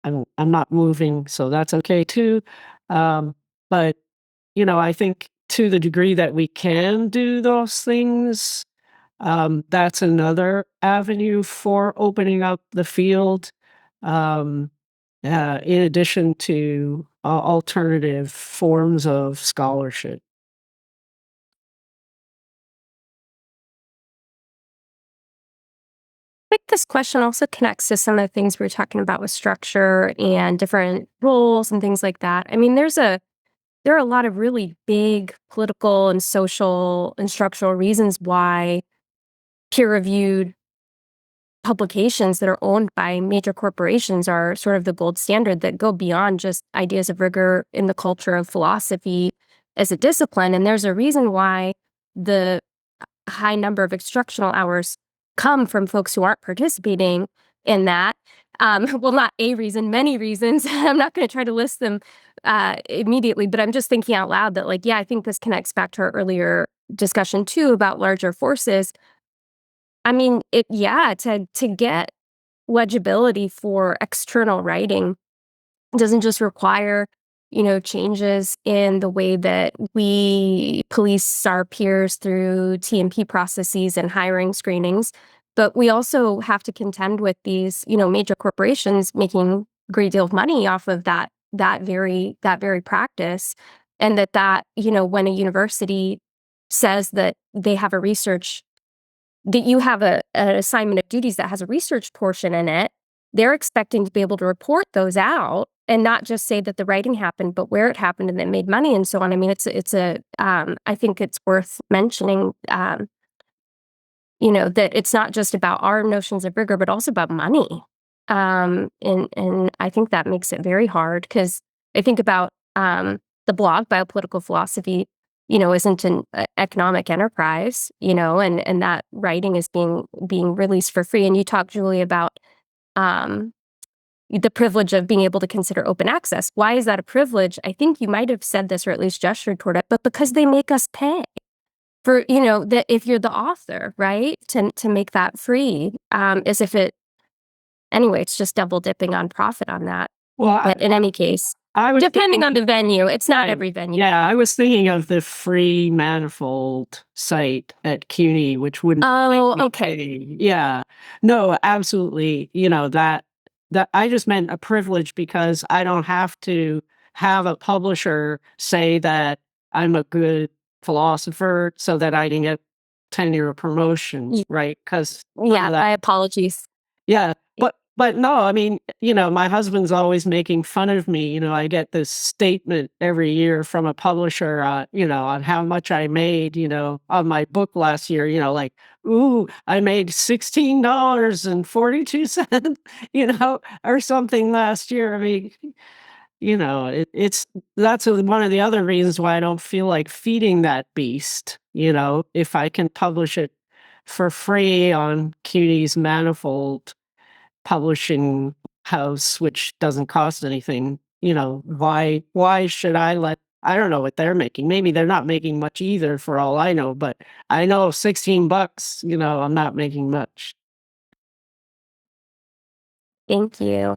I'm not moving, so that's okay too. But I think to the degree that we can do those things, that's another avenue for opening up the field. In addition to alternative forms of scholarship. I think this question also connects to some of the things we were talking about with structure and different roles and things like that. I mean, there are a lot of really big political and social and structural reasons why peer-reviewed publications that are owned by major corporations are sort of the gold standard that go beyond just ideas of rigor in the culture of philosophy as a discipline. And there's a reason why the high number of instructional hours come from folks who aren't participating in that. Well, not a reason, many reasons. I'm not going to try to list them immediately, but I'm just thinking out loud that, like, yeah, I think this connects back to our earlier discussion too about larger forces. I mean, to get legibility for external writing doesn't just require, changes in the way that we police our peers through TMP processes and hiring screenings, but we also have to contend with these, major corporations making a great deal of money off of that very practice. And that, when a university says that they have that you have an assignment of duties that has a research portion in it, they're expecting to be able to report those out and not just say that the writing happened, but where it happened and that made money and so on. I mean, I think it's worth mentioning, that it's not just about our notions of rigor, but also about money. And I think that makes it very hard because I think about the blog Biopolitical Philosophy, isn't an economic enterprise, and that writing is being released for free. And you talked, Julie, about the privilege of being able to consider open access. Why is that a privilege? I think you might have said this or at least gestured toward it, but because they make us pay for, that if you're the author, right, to make that free, as if anyway, it's just double dipping on profit on that. Well, but in any case, depending on the venue, it's not every venue. Yeah, I was thinking of the free manifold site at CUNY, which wouldn't. Oh, okay. Yeah, no, absolutely. That I just meant a privilege because I don't have to have a publisher say that I'm a good philosopher so that I can get tenure or promotions, right? Because my apologies. Yeah, but no, I mean, my husband's always making fun of me. I get this statement every year from a publisher, on how much I made, on my book last year, like, ooh, I made $16.42, or something last year. I mean, that's one of the other reasons why I don't feel like feeding that beast, if I can publish it for free on CUNY's Manifold publishing house, which doesn't cost anything. Why should I don't know what they're making. Maybe they're not making much either for all I know, but I know $16, I'm not making much. Thank you.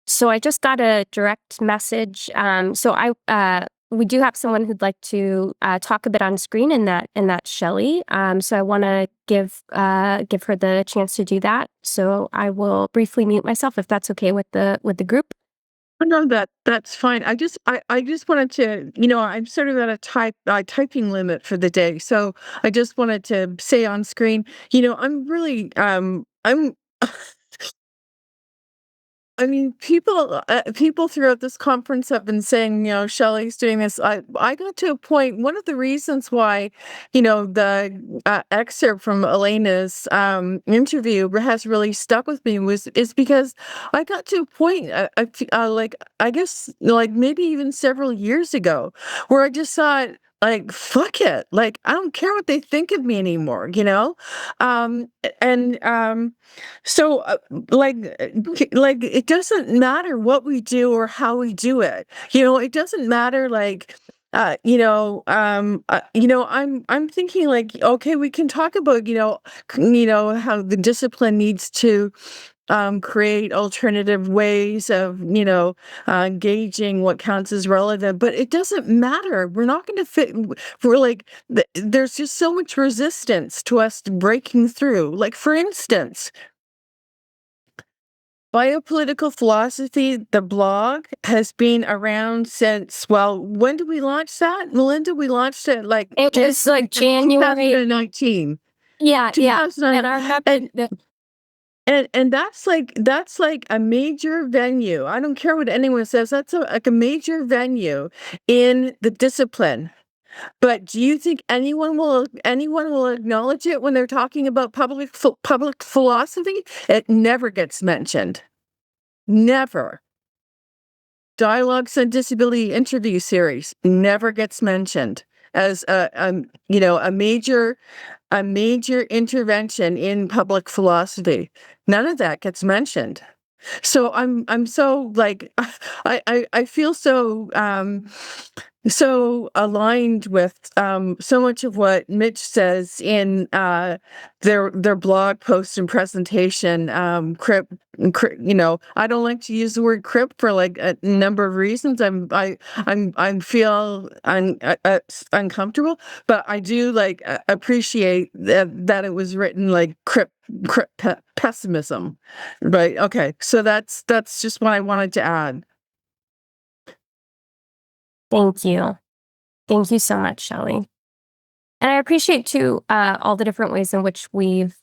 So I just got a direct message. We do have someone who'd like to talk a bit on screen, and that's Shelley. So I want to give her the chance to do that. So I will briefly mute myself if that's okay with the group. No, that's fine. I just wanted to, I'm sort of at a typing limit for the day, so I just wanted to say on screen, I'm really I'm I mean, people throughout this conference have been saying, Shelley's doing this. I got to a point. One of the reasons why, the excerpt from Elena's interview has really stuck with me is because I got to a point, like I guess, like maybe even several years ago, where I just thought, like, fuck it, like I don't care what they think of me anymore, and so, it doesn't matter what we do or how we do it. It doesn't matter. I'm thinking like, okay, we can talk about, how the discipline needs to create alternative ways of, gauging what counts as relevant, but it doesn't matter. We're not going to fit. We're like, there's just so much resistance to us breaking through. Like, for instance, Biopolitical Philosophy, the blog, has been around since, well, when did we launch that? Melinda, we launched it It was like January 2019. Yeah. And that's like a major venue. I don't care what anyone says. That's like a major venue in the discipline. But do you think anyone will acknowledge it when they're talking about public philosophy? It never gets mentioned. Never. Dialogues on Disability interview series never gets mentioned as a major intervention in public philosophy. None of that gets mentioned. So I'm so like I feel so aligned with so much of what Mitch says in their blog post and presentation. I don't like to use the word crip for like a number of reasons. I feel uncomfortable, but I do like appreciate that it was written like crip pessimism, right? Okay, so that's just what I wanted to add. Thank you. Thank you so much, Shelley. And I appreciate too all the different ways in which we've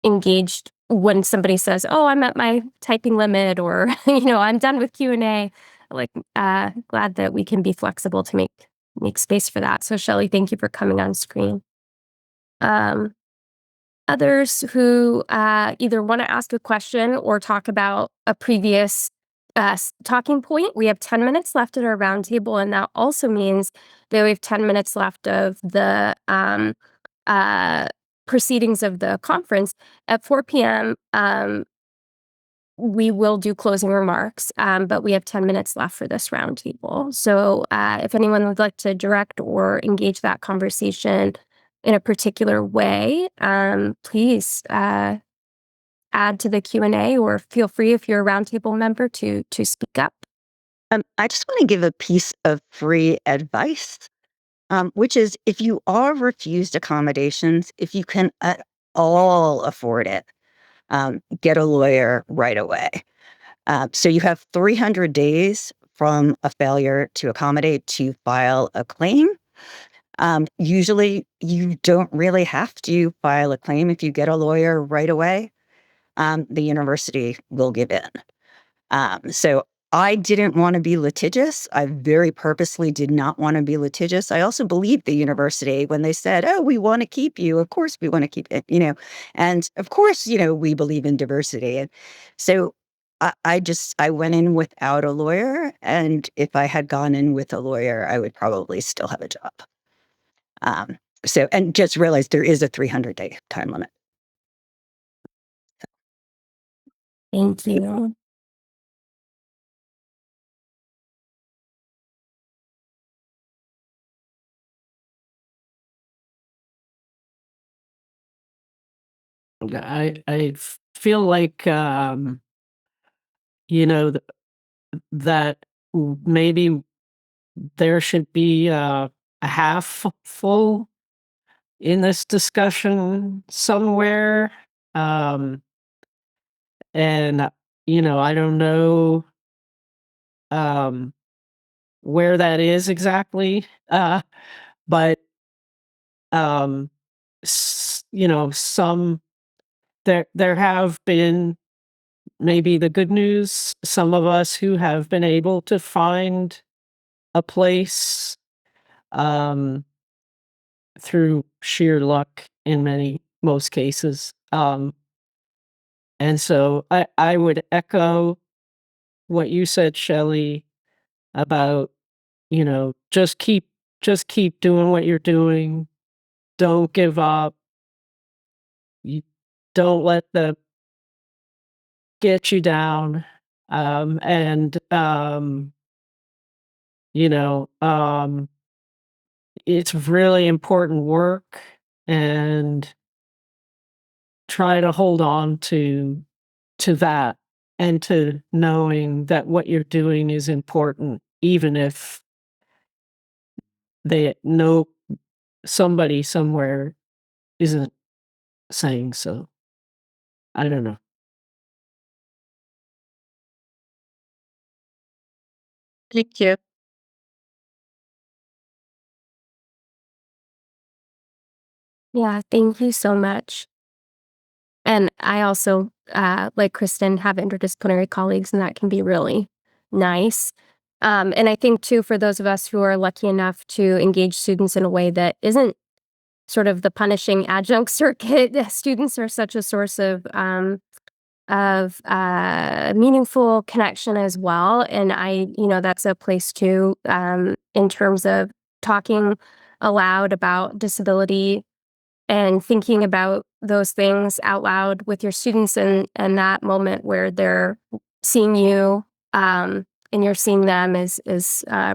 engaged when somebody says, "Oh, I'm at my typing limit," or "I'm done with Q&A." Like, glad that we can be flexible to make space for that. So, Shelley, thank you for coming on screen. Others who either want to ask a question or talk about a previous talking point, we have 10 minutes left at our roundtable, and that also means that we have 10 minutes left of the proceedings of the conference. At 4 p.m., we will do closing remarks, but we have 10 minutes left for this roundtable. So if anyone would like to direct or engage that conversation in a particular way, please add to the Q&A, or feel free, if you're a roundtable member, to speak up. I just want to give a piece of free advice, which is, if you are refused accommodations, if you can at all afford it, get a lawyer right away. So you have 300 days from a failure to accommodate to file a claim. Usually, you don't really have to file a claim if you get a lawyer right away. The university will give in. So I didn't want to be litigious. I very purposely did not want to be litigious. I also believed the university when they said, "Oh, we want to keep you. Of course, we want to keep it." And of course, we believe in diversity. And so I went in without a lawyer, and if I had gone in with a lawyer, I would probably still have a job. And just realized there is a 300-day time limit. Thank you. I feel like that maybe there should be a half full in this discussion somewhere. And I don't know where that is exactly. But some there have been, maybe the good news, some of us who have been able to find a place through sheer luck in most cases. And so I would echo what you said, Shelley, about, just keep doing what you're doing. Don't give up. You don't let them get you down. And it's really important work, and try to hold on to that, and to knowing that what you're doing is important, even if they know somebody somewhere isn't saying so. I don't know. Thank you. Yeah, thank you so much. And I also, like Kristen, have interdisciplinary colleagues, and that can be really nice. And I think, too, for those of us who are lucky enough to engage students in a way that isn't sort of the punishing adjunct circuit, students are such a source of meaningful connection as well. And that's a place, too, in terms of talking aloud about disability and thinking about those things out loud with your students, and that moment where they're seeing you, and you're seeing them is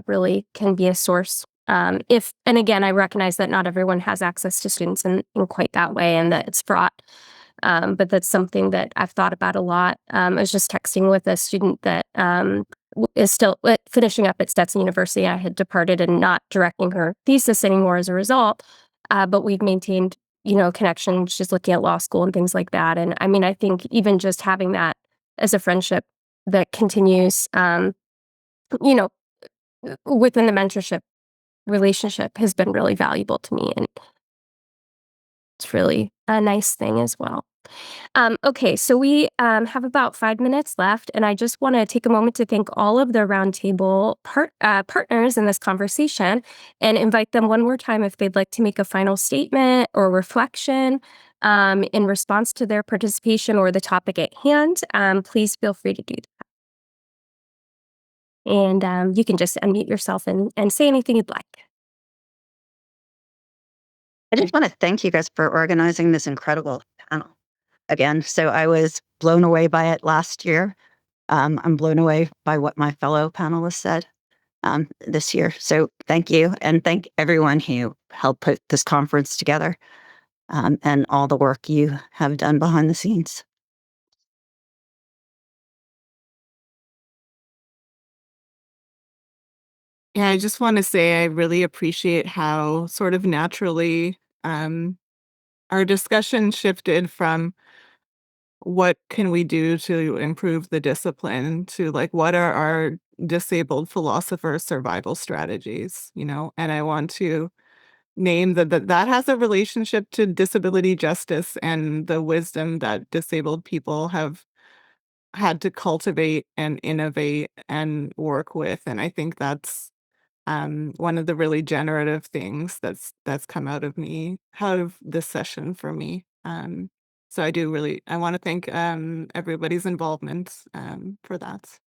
really can be a source. And again, I recognize that not everyone has access to students in quite that way, and that it's fraught. But that's something that I've thought about a lot. I was just texting with a student that is still finishing up at Stetson University. I had departed and not directing her thesis anymore as a result. But we've maintained, connection. She's looking at law school and things like that. And I mean, I think even just having that as a friendship that continues, within the mentorship relationship has been really valuable to me. And it's really a nice thing as well. Okay, so we have about 5 minutes left, and I just want to take a moment to thank all of the Roundtable partners in this conversation, and invite them one more time if they'd like to make a final statement or reflection in response to their participation or the topic at hand. Please feel free to do that. And you can just unmute yourself and say anything you'd like. I just want to thank you guys for organizing this incredible panel again. So I was blown away by it last year. I'm blown away by what my fellow panelists said this year. So thank you. And thank everyone who helped put this conference together, and all the work you have done behind the scenes. Yeah, I just want to say I really appreciate how sort of naturally our discussion shifted from what can we do to improve the discipline to like what are our disabled philosophers' survival strategies, And I want to name that has a relationship to disability justice and the wisdom that disabled people have had to cultivate and innovate and work with. And I think that's one of the really generative things that's come out of this session for me. So I want to thank everybody's involvement for that.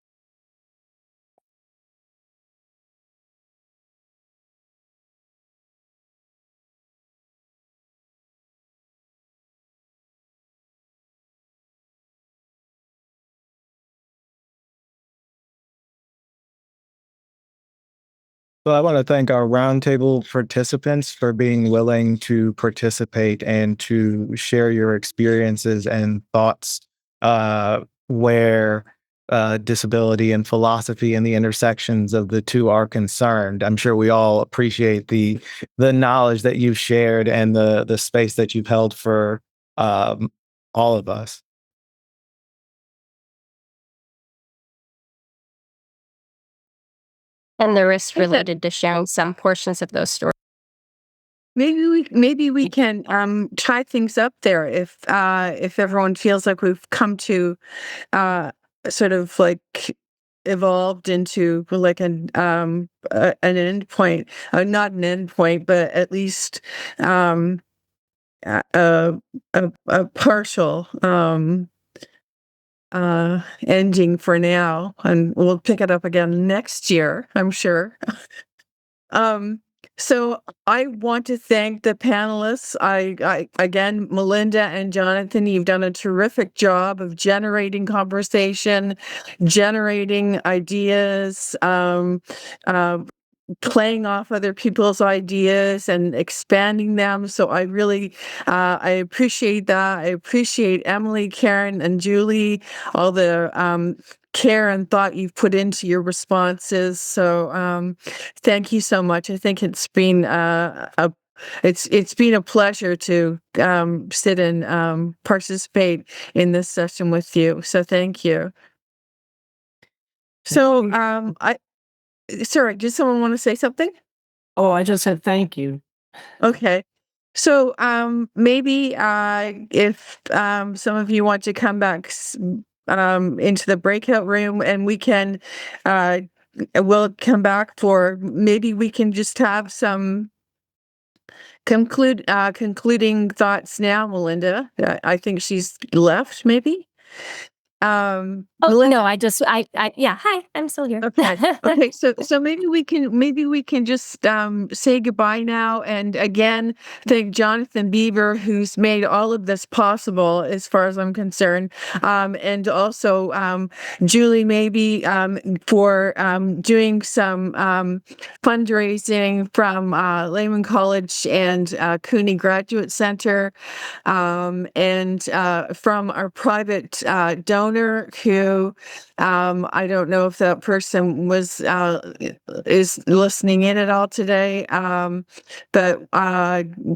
Well, I want to thank our roundtable participants for being willing to participate and to share your experiences and thoughts where disability and philosophy and the intersections of the two are concerned. I'm sure we all appreciate the knowledge that you've shared and the space that you've held for all of us. And the risk related to sharing some portions of those stories. Maybe we can try things up there if everyone feels like we've come to sort of like evolved into like an end point, not an end point, but at least a partial ending for now, and we'll pick it up again next year, I'm sure. So I want to thank the panelists. I again, Melinda and Johnathan, you've done a terrific job of generating conversation, generating ideas, playing off other people's ideas and expanding them. So I really, I appreciate that. I appreciate Emily, Karin, and Julie, all the care and thought you've put into your responses. So thank you so much. I think it's been it's been a pleasure to sit and participate in this session with you. So thank you. So sorry, did someone want to say something? Oh, I just said thank you. Okay. So maybe if some of you want to come back into the breakout room, and we can we'll come back for, maybe we can just have some concluding thoughts now, Melinda. I think she's left, maybe. Oh Melinda? no, yeah, hi, I'm still here. Okay. Okay. So maybe we can just say goodbye now. And again, thank Johnathan Beaver, who's made all of this possible, as far as I'm concerned. And also Julie Maybee for doing some fundraising from Lehman College and CUNY Graduate Center, and from our private donor who I don't know if that person is listening in at all today, but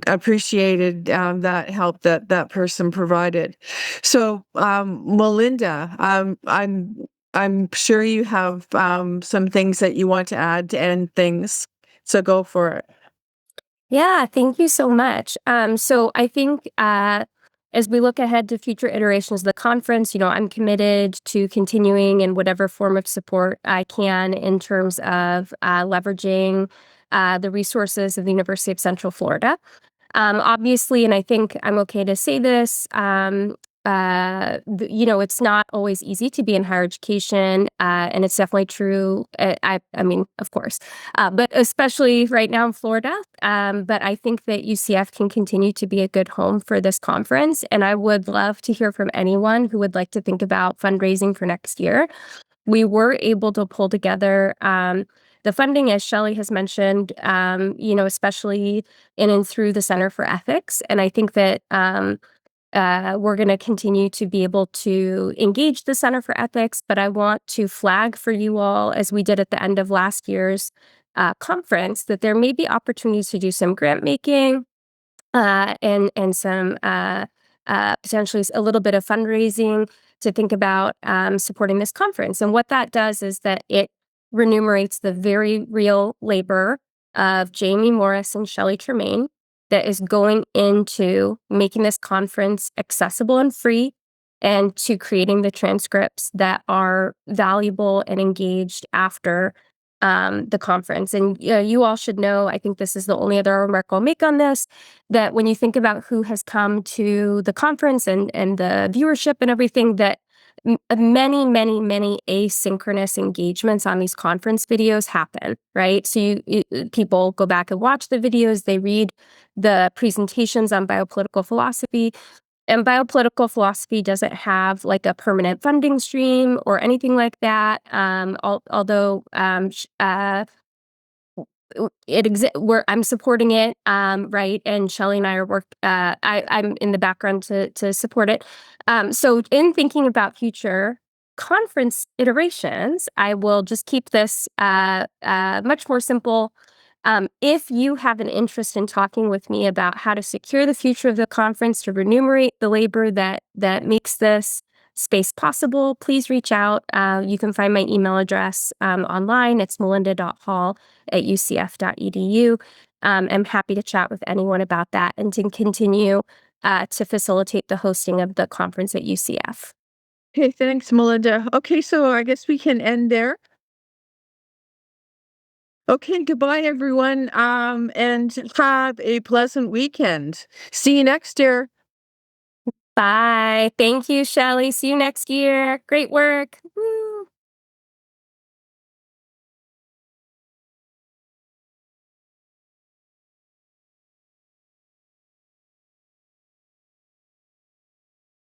appreciated that help that person provided. So Melinda, I'm sure you have some things that you want to add to end things. So go for it. Yeah, thank you so much. So I think as we look ahead to future iterations of the conference, I'm committed to continuing in whatever form of support I can in terms of leveraging the resources of the University of Central Florida. Obviously, and I think I'm okay to say this, it's not always easy to be in higher education, and it's definitely true. I mean, of course, but especially right now in Florida. But I think that UCF can continue to be a good home for this conference, and I would love to hear from anyone who would like to think about fundraising for next year. We were able to pull together the funding, as Shelley has mentioned, especially in and through the Center for Ethics. And I think that we're going to continue to be able to engage the Center for Ethics, but I want to flag for you all, as we did at the end of last year's conference, that there may be opportunities to do some grant making and some potentially a little bit of fundraising to think about supporting this conference. And what that does is that it remunerates the very real labor of Jamie Morris and Shelley Tremaine that is going into making this conference accessible and free, and to creating the transcripts that are valuable and engaged after the conference. And you all should know, I think this is the only other remark I'll make on this, that when you think about who has come to the conference and the viewership and everything, that many asynchronous engagements on these conference videos happen, right? So people go back and watch the videos, they read the presentations on biopolitical philosophy. And biopolitical philosophy doesn't have like a permanent funding stream or anything like that. Although I'm supporting it, right? And Shelley and I are I'm in the background to support it. So in thinking about future conference iterations, I will just keep this much more simple. If you have an interest in talking with me about how to secure the future of the conference, to remunerate the labor that makes this space possible, please reach out. You can find my email address online. It's melinda.hall@ucf.edu. I'm happy to chat with anyone about that and to continue to facilitate the hosting of the conference at UCF. Okay, thanks, Melinda. Okay, so I guess we can end there. Okay, goodbye, everyone, and have a pleasant weekend. See you next year. Bye. Thank you, Shelley. See you next year. Great work. Woo.